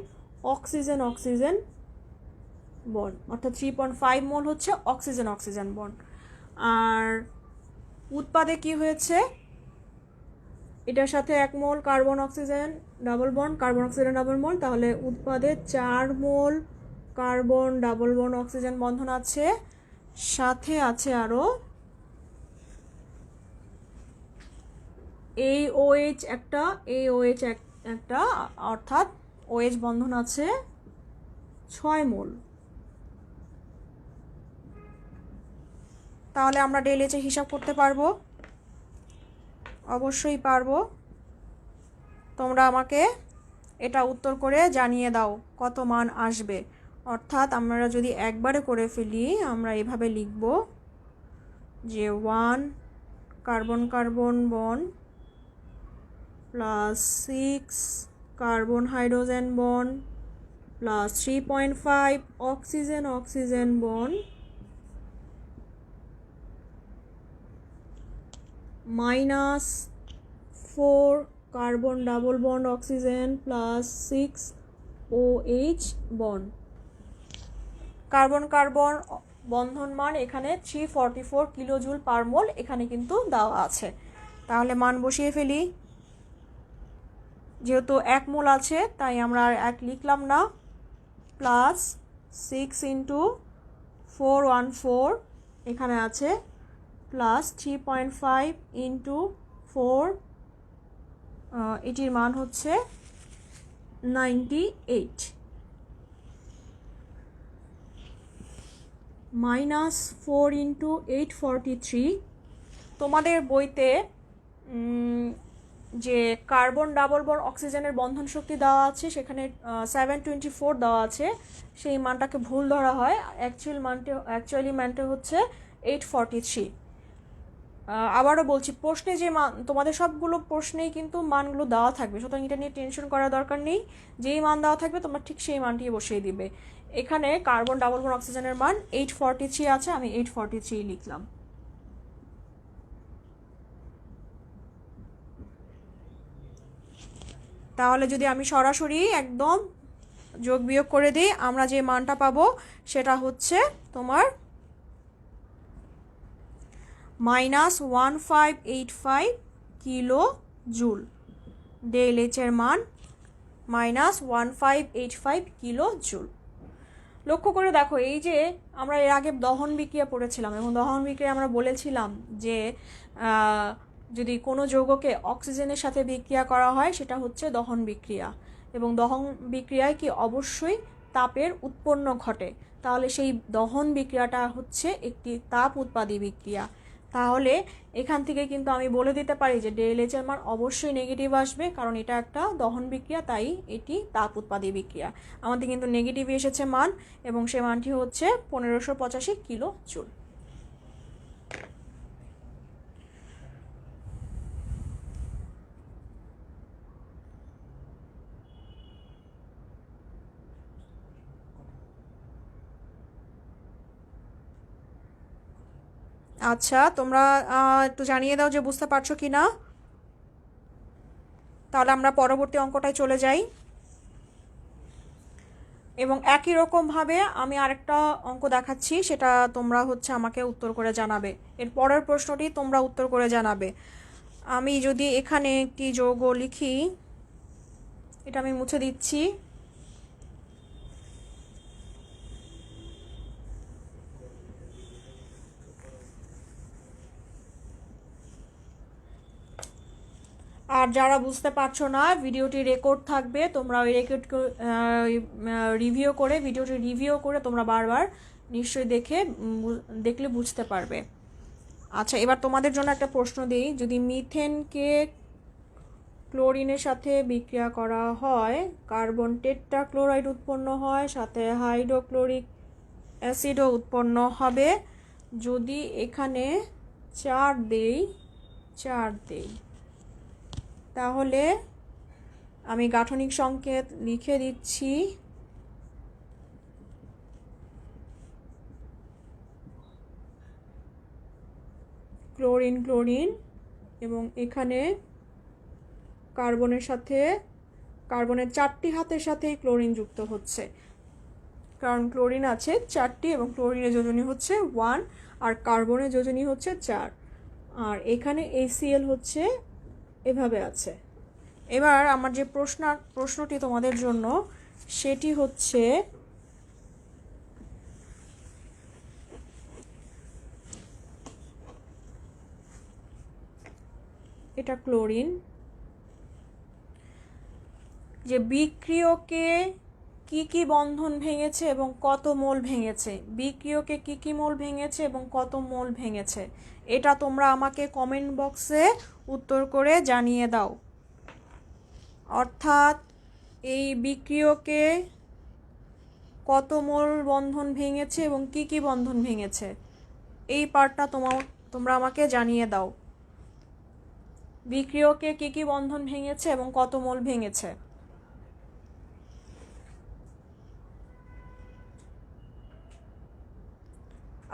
অক্সিজেন অক্সিজেন বন্ড, অর্থাৎ 3.5 মোল হচ্ছে অক্সিজেন অক্সিজেন বন্ড। আর উৎপাদে কি হয়েছে, এটার সাথে 1 mole carbon oxygen double bond, carbon oxygen double mole, তাহলে উৎপাদে 4 mole carbon double bond oxygen বন্ধন আছে। সাথে আছে আরো এই OH একটা, এই OH একটা, অর্থাৎ OH বন্ধন আছে 6 মোল। তাহলে আমরা ΔH এর হিসাব করতে পারবো? অবশ্যই পারবো। তোমরা আমাকে এটা উত্তর করে জানিয়ে দাও কত মান আসবে। অর্থাৎ আমরা যদি একবারে করে ফেলি, আমরা এভাবে লিখব যে 1 carbon carbon bond plus 6 carbon hydrogen bond plus 3.5 oxygen oxygen bond minus 4 carbon double bond oxygen plus 6 OH bond. Carbon carbon বন্ধন মান এখানে 344 কিলোজুল পার মোল এখানে কিন্তু দেওয়া আছে। তাহলে মান বসিয়ে ফেলি। যেহেতু 1 মোল আছে তাই আমরা আর 1 লিখলাম না, প্লাস 6 ইন্টু 414 এখানে আছে, প্লাস 3.5 ইন্টু 4, এটির মান হচ্ছে 98, মাইনাস 4 ইন্টু 843। তোমাদের বইতে যে কার্বন ডাবল বন্ড অক্সিজেনের বন্ধন শক্তি দেওয়া আছে সেখানে 724 দেওয়া আছে, সেই মানটাকে ভুল ধরা হয়। অ্যাকচুয়ালি মানটা হচ্ছে 843। আবারও বলছি, প্রশ্নে যে মান, তোমাদের সবগুলো প্রশ্নেই কিন্তু মানগুলো দেওয়া থাকবে, সুতরাং এটা নিয়ে টেনশন করার দরকার নেই। যেই মান দেওয়া থাকবে তোমরা ঠিক সেই মানটি বসিয়ে দিবে। এখানে কার্বন ডাবল বন্ড অক্সিজেনের মান 843 আছে, আমি 843 লিখলাম। তাহলে যদি আমি সরাসরি একদম যোগ বিয়োগ করে দিই, আমরা যে মানটা পাবো সেটা হচ্ছে তোমার -1585 কিলো জুল। ΔH এর মান -1585 কিলো জুল। লক্ষ্য করে দেখো, এই যে আমরা এর আগে দহন বিক্রিয়া পড়েছিলাম, এবং দহন বিক্রিয়া আমরা বলেছিলাম যে যদি কোনো যৌগকে অক্সিজেনের সাথে বিক্রিয়া করা হয় সেটা হচ্ছে দহন বিক্রিয়া, এবং দহন বিক্রিয়ায় কি অবশ্যই তাপের উৎপন্ন ঘটে। তাহলে সেই দহন বিক্রিয়াটা হচ্ছে একটি তাপ উৎপাদী বিক্রিয়া। তাহলে এখান থেকে কিন্তু আমি বলে দিতে পারি যে ΔH এর মান অবশ্যই নেগেটিভ আসবে, কারণ এটা একটা দহন বিক্রিয়া, তাই এটি তাপ উৎপাদী বিক্রিয়া। আমাদের কিন্তু নেগেটিভ এসেছে মান, এবং সে মানটি হচ্ছে 1585 কিলো জুল। আচ্ছা, তোমরা একটু জানিয়ে দাও যে বুঝতে পারছো কি না। তাহলে আমরা পরবর্তী অঙ্কটায় চলে যাই। এবং একই রকমভাবে আমি আরেকটা অঙ্ক দেখাচ্ছি, সেটা তোমরা হচ্ছে আমাকে উত্তর করে জানাবে। এর পরের প্রশ্নটি তোমরা উত্তর করে জানাবে। আমি যদি এখানে একটি যৌগ লিখি, এটা আমি মুছে দিচ্ছি। আর যারা বুঝতে পারছো না, ভিডিওটি রেকর্ড থাকবে, তোমরা ওই রেকর্ড ভিডিওটি রিভিউ করে তোমরা বারবার নিশ্চয়ই দেখলে বুঝতে পারবে। আচ্ছা, এবার তোমাদের জন্য একটা প্রশ্ন দিই। যদি মিথেনকে ক্লোরিনের সাথে বিক্রিয়া করা হয়, কার্বন টেট্রাক্লোরাইড উৎপন্ন হয়, সাথে হাইড্রোক্লোরিক অ্যাসিডও উৎপন্ন হবে। যদি এখানে 4 দেই, তাহলে আমি গাঠনিক সংকেত লিখে দিচ্ছি। ক্লোরিন এবং এখানে কার্বনের 4টি হাতের সাথেই ক্লোরিন যুক্ত হচ্ছে, কারণ ক্লোরিন আছে 4টি এবং ক্লোরিনের যোজনী হচ্ছে 1 আর কার্বনের যোজনী হচ্ছে 4। আর এখানে HCl হচ্ছে এভাবে আছে। এবার আমার যে প্রশ্নটি তোমাদের জন্য, সেটি হচ্ছে এটা ক্লোরিন, যে বিক্রিয়কে কি কি বন্ধন ভেঙেছে এবং কত মোল ভেঙেছে, বিক্রিয়কে কি কি মোল ভেঙেছে এবং কত মোল ভেঙেছে, এটা তোমরা আমাকে কমেন্ট বক্সে উত্তর করে জানিয়ে দাও। অর্থাৎ এই বিক্রিয়কে কত মোল বন্ধন ভেঙেছে এবং কি কি বন্ধন ভেঙেছে, এই পার্টটা তোমরা আমাকে জানিয়ে দাও। বিক্রিয়কে কি কি বন্ধন ভেঙেছে এবং কত মোল ভেঙেছে।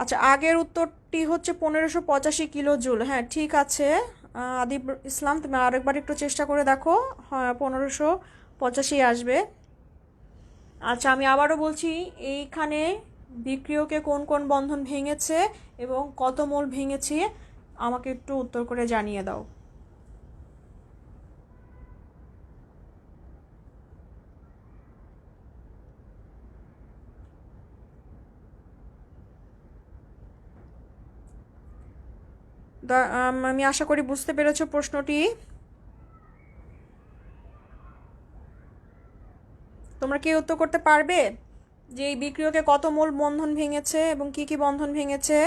আচ্ছা, আগের উত্তরটি হচ্ছে 1585 কিলো জুল। হ্যাঁ, ঠিক আছে আদিব ইসলাম, তুমি আরেকবার একটু চেষ্টা করে দেখো। হ্যাঁ, 1585 আসবে। আচ্ছা, আমি আবারও বলছি, এইখানে বিক্রিয়কে কোন কোন বন্ধন ভেঙেছে এবং কত মোল ভেঙেছে আমাকে একটু উত্তর করে জানিয়ে দাও। আমি আশা করি বুঝতে পেরেছো প্রশ্নটি। তোমরা কি উত্তর করতে পারবে যে এই বিক্রিয়কে কত মোল বন্ধন ভেঙেছে এবং কি কি বন্ধন ভেঙেছে?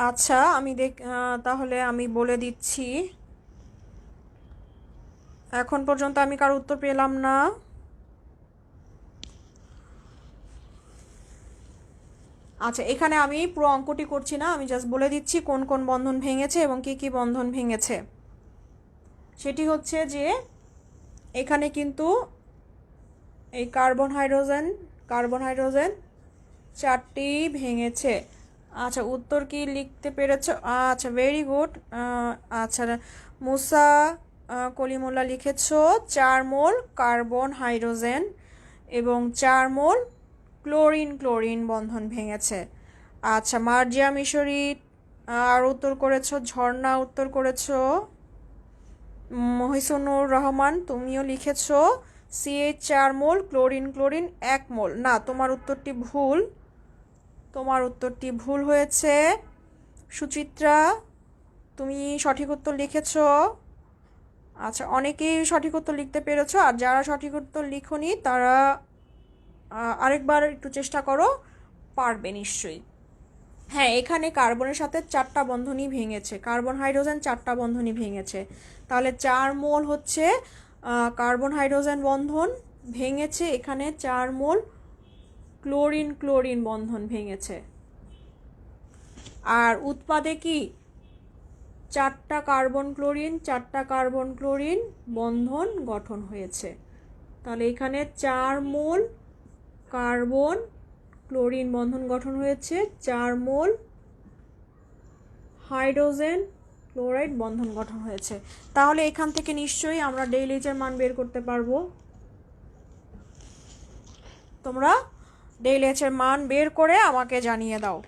আচ্ছা, তাহলে আমি বলে দিচ্ছি। এখন পর্যন্ত আমি কারো উত্তর পেলাম না। আচ্ছা, এখানে আমি পুরো অঙ্কটি করছি না, আমি জাস্ট বলে দিচ্ছি কোন কোন বন্ধন ভেঙেছে এবং কি কি বন্ধন ভেঙেছে। সেটি হচ্ছে যে এখানে কিন্তু এই কার্বন হাইড্রোজেন 4টি ভেঙেছে। আচ্ছা, উত্তর কি লিখতে পেরেছ? আচ্ছা, ভেরি গুড। আচ্ছা, মুসা কলিমুল্লাহ লিখেছ 4 মোল কার্বন হাইড্রোজেন এবং 4 মোল ক্লোরিন বন্ধন ভেঙেছে। আচ্ছা, মার্জিয়া মিশরি আর উত্তর করেছ, ঝর্ণা উত্তর করেছ, মহিসুনুর রহমান তুমিও লিখেছ CH 4 মোল ক্লোরিন 1 মোল। না, তোমার উত্তরটি ভুল হয়েছে। সুচিত্রা, তুমি সঠিক উত্তর লিখেছ। আচ্ছা, অনেকেই সঠিক উত্তর লিখতে পেরেছো, আর যারা সঠিক উত্তর লিখোনি তারা আরেকবার একটু চেষ্টা করো, পারবে নিশ্চয়ই। হ্যাঁ, এখানে কার্বনের সাথে 4টা বন্ধনই ভেঙেছে, কার্বন হাইড্রোজেন 4টা বন্ধনই ভেঙেছে। তাহলে 4 মোল হচ্ছে কার্বন হাইড্রোজেন বন্ধন ভেঙেছে, এখানে 4 মোল ক্লোরিন বন্ধন ভেঙেছে। আর উৎপাদে কি 4টা কার্বন ক্লোরিন বন্ধন গঠন হয়েছে। তাহলে এখানে 4 মোল কার্বন ক্লোরিন বন্ধন গঠন হয়েছে, 4 মোল হাইড্রোজেন ক্লোরাইড বন্ধন গঠন হয়েছে। তাহলে এখান থেকে নিশ্চয়ই আমরা ডেইল-এইচ এর মান বের করতে পারবো। তোমরা ডেইল-এইচ এর মান বের করে আমাকে জানিয়ে দাও।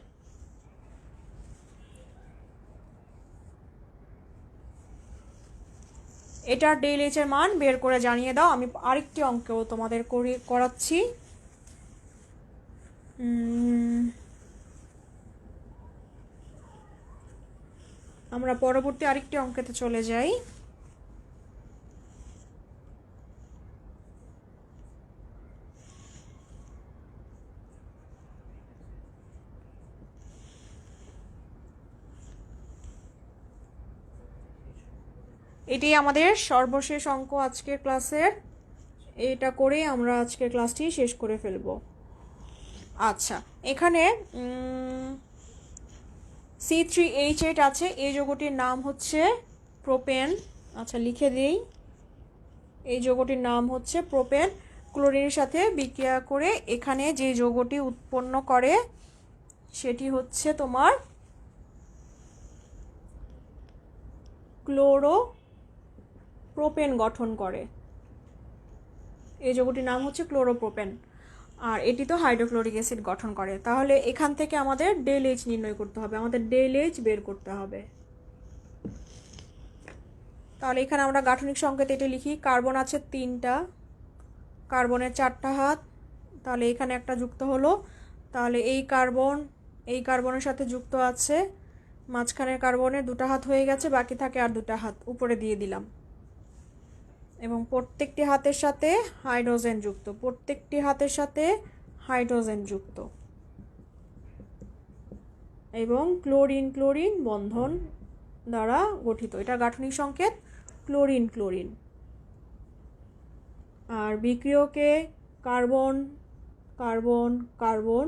এটার ডেইল-এইচ এর মান বের করে জানিয়ে দাও। আমি আরেকটি অঙ্কও তোমাদের করাচ্ছি। আমরা পরবর্তী আরেকটি অঙ্কেতে চলে যাই। এটি আমাদের সর্বশেষ অঙ্ক আজকের ক্লাসের। এটা করেই আমরা আজকের ক্লাসটি শেষ করে ফেলব। আচ্ছা, এখানে C3H8 আছে, এই যৌগটির নাম হচ্ছে প্রোপেন। আচ্ছা, লিখে দিই, এই যৌগটির নাম হচ্ছে প্রোপেন। ক্লোরিনের সাথে বিক্রিয়া করে এখানে যে যৌগটি উৎপন্ন করে সেটি হচ্ছে তোমার ক্লোরোপ্রোপেন গঠন করে। এই যৌগটির নাম হচ্ছে ক্লোরোপ্রোপেন, আর এটি তো হাইড্রোক্লোরিক অ্যাসিড গঠন করে। তাহলে এখান থেকে আমাদের ডেইল-এইচ নির্ণয় করতে হবে, আমাদের ডেইল-এইচ বের করতে হবে। তাহলে এখানে আমরা গাঠনিক সংকেত এটি লিখি। কার্বন আছে 3টা, কার্বনের 4টা হাত, তাহলে এখানে একটা যুক্ত হলো। তাহলে এই কার্বনের সাথে যুক্ত আছে, মাঝখানের কার্বনের 2টা হাত হয়ে গেছে, বাকি থাকে আর 2টা হাত, উপরে দিয়ে দিলাম। এবং প্রত্যেকটি হাতের সাথে হাইড্রোজেন যুক্ত, প্রত্যেকটি হাতের সাথে হাইড্রোজেন যুক্ত, এবং ক্লোরিন ক্লোরিন বন্ধন দ্বারা গঠিত। এটা গাঠনিক সংকেত ক্লোরিন ক্লোরিন। আর বিক্রিয়কে কার্বন কার্বন কার্বন,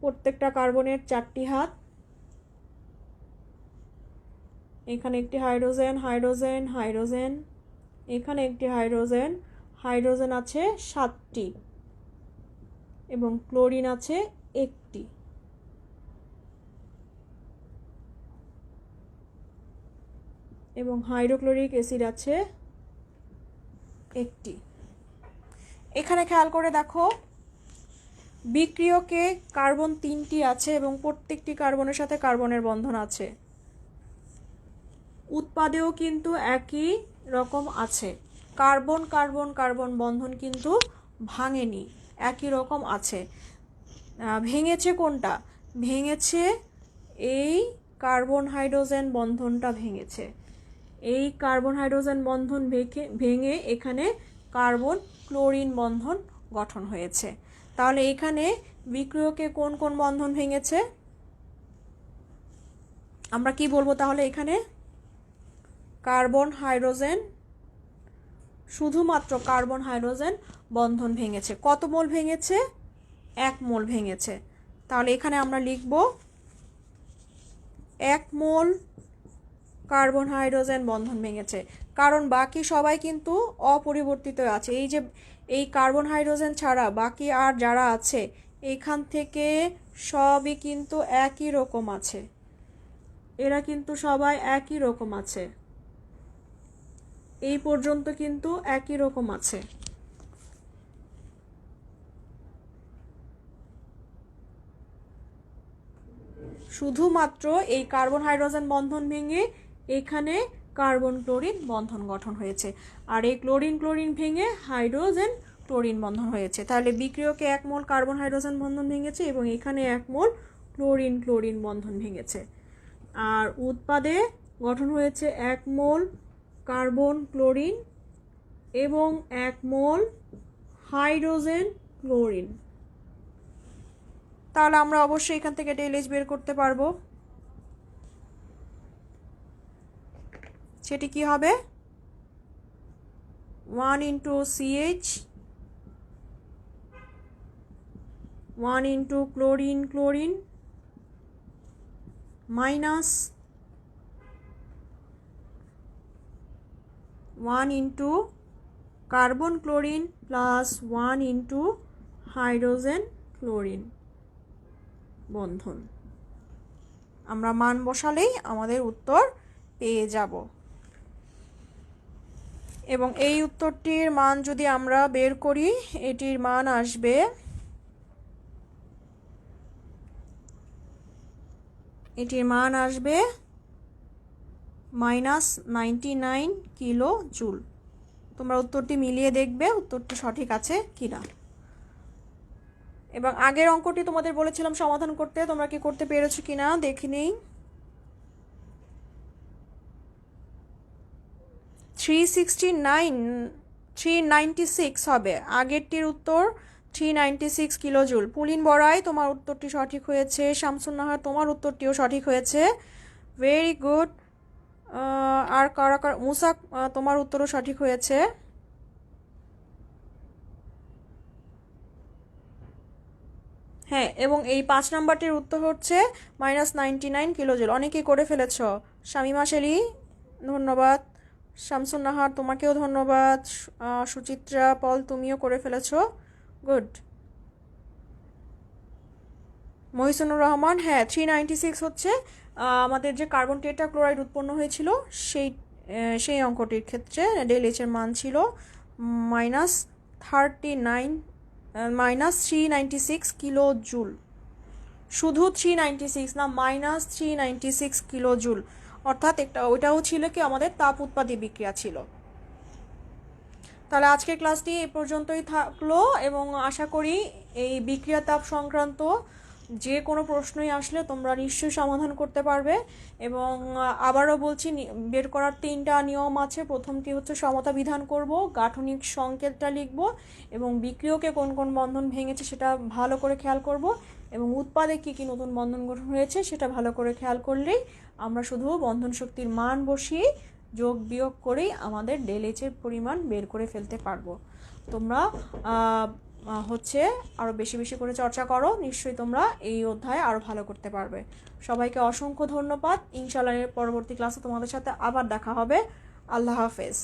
প্রত্যেকটা কার্বনের 4টি হাত, এখানে একটি হাইড্রোজেন হাইড্রোজেন হাইড্রোজেন, এখানে একটি হাইড্রোজেন, হাইড্রোজেন আছে 7টি, এবং ক্লোরিন আছে 1টি, এবং হাইড্রোক্লোরিক অ্যাসিড আছে 1টি। এখানে খেয়াল করে দেখো, বিক্রিয়কে কার্বন 3টি আছে এবং প্রত্যেকটি কার্বনের সাথে কার্বনের বন্ধন আছে। উৎপাদেও কিন্তু একই রকম আছে, কার্বন কার্বন কার্বন বন্ধন কিন্তু ভাঙেনি, একই রকম আছে। ভেঙেছে কোনটা? ভেঙেছে এই কার্বন হাইড্রোজেন বন্ধনটা ভেঙেছে। এই কার্বন হাইড্রোজেন বন্ধন ভেঙে এখানে কার্বন ক্লোরিন বন্ধন গঠন হয়েছে। তাহলে এখানে বিক্রিয়কে কোন কোন বন্ধন ভেঙেছে আমরা কি বলবো? তাহলে এখানে কার্বন হাইড্রোজেন, শুধুমাত্র কার্বন হাইড্রোজেন বন্ধন ভেঙেছে। কত মোল ভেঙেছে? 1 মোল ভেঙেছে। তাহলে এখানে আমরা লিখব 1 মোল কার্বন হাইড্রোজেন বন্ধন ভেঙেছে, কারণ বাকি সবাই কিন্তু অপরিবর্তিত আছে। এই যে এই কার্বন হাইড্রোজেন ছাড়া বাকি আর যারা আছে এখান থেকে সবই কিন্তু একই রকম আছে, এরা কিন্তু সবাই একই রকম আছে, এই পর্যন্ত কিন্তু একই রকম আছে। শুধুমাত্র এই কার্বন হাইড্রোজেন বন্ধন ভেঙে এখানে কার্বন ক্লোরিন বন্ধন গঠন হয়েছে, আর এই ক্লোরিন ক্লোরিন ভেঙে হাইড্রোজেন ক্লোরিন বন্ধন হয়েছে। তাহলে বিক্রিয়কে 1 মোল কার্বন হাইড্রোজেন বন্ধন ভেঙেছে এবং এখানে 1 মোল ক্লোরিন ক্লোরিন বন্ধন ভেঙেছে। আর উৎপাদে গঠন হয়েছে 1 মোল কার্বন ক্লোরিন এবং 1 মোল হাইড্রোজেন ক্লোরিন। তাহলে আমরা অবশ্যই এখান থেকে ডেইল-এইচ বের করতে পারবো। সেটি কি হবে? 1 into CH, 1 into chlorine chlorine minus 1 into carbon chlorine plus 1 into hydrogen chlorine বন্ধন। আমরা মান বসালেই আমাদের উত্তর পেয়ে যাব। এবং এই উত্তরটির মান যদি আমরা বের করি, এটির মান আসবে -99 কিলো জুল। তোমরা উত্তরটি মিলিয়ে দেখবে উত্তরটি সঠিক আছে কিনা। এবং আগের অঙ্কটি তোমাদের বলেছিলাম সমাধান করতে, তোমরা কি করতে পেরেছো কিনা দেখে নেই। 396 হবে, আগেরটির উত্তর 396 কিলো জুল। পুলিন বড়াই, তোমার উত্তরটি সঠিক হয়েছে। শামসুন নাহার, তোমার উত্তরটিও সঠিক হয়েছে, ভেরি গুড। আর কারা কারা, মুসা, তোমার উত্তরও সঠিক হয়েছে। হ্যাঁ, এবং এই 5 নাম্বারটির উত্তর হচ্ছে -99 কিলো জুল। অনেকেই করে ফেলেছ। শামিমা শেলি ধন্যবাদ, শামসুন নাহার তোমাকেও ধন্যবাদ, সুচিত্রা পল তুমিও করে ফেলেছ, গুড। মহিসুনুর রহমান, হ্যাঁ 396 হচ্ছে আমাদের যে কার্বন টেট্রাক্লোরাইড উৎপন্ন হয়েছিল সেই অঙ্কটির ক্ষেত্রে ডেল এইচ এর মান ছিল -396 কিলো জুল। শুধু 396 না, -396 কিলো জুল, অর্থাৎ ওইটাও ছিল কি আমাদের তাপ উৎপাদী বিক্রিয়া ছিল। তাহলে আজকের ক্লাসটি এই পর্যন্তই থাকলো, এবং আশা করি এই বিক্রিয়া তাপ সংক্রান্ত যে কোনো প্রশ্নই আসলে তোমরা নিশ্চয়ই সমাধান করতে পারবে। এবং আবারও বলছি, বের করার 3টা নিয়ম আছে। প্রথমটি হচ্ছে সমতা বিধান করব, গাঠনিক সংকেতটা লিখব, এবং বিক্রিয়কে কোন কোন বন্ধন ভেঙেছে সেটা ভালো করে খেয়াল করব, এবং উৎপাদে কী কী নতুন বন্ধন গঠন হয়েছে সেটা ভালো করে খেয়াল করলেই আমরা শুধু বন্ধন শক্তির মান বসিয়ে যোগ বিয়োগ করেই আমাদের ডেল এইচের পরিমাণ বের করে ফেলতে পারবো। তোমরা হচ্ছে আরও বেশি বেশি করে চর্চা করো, নিশ্চয়ই তোমরা এই অধ্যায়ে আরও ভালো করতে পারবে। সবাইকে অসংখ্য ধন্যবাদ। ইনশাআল্লাহ পরবর্তী ক্লাসে তোমাদের সাথে আবার দেখা হবে। আল্লাহ হাফেজ।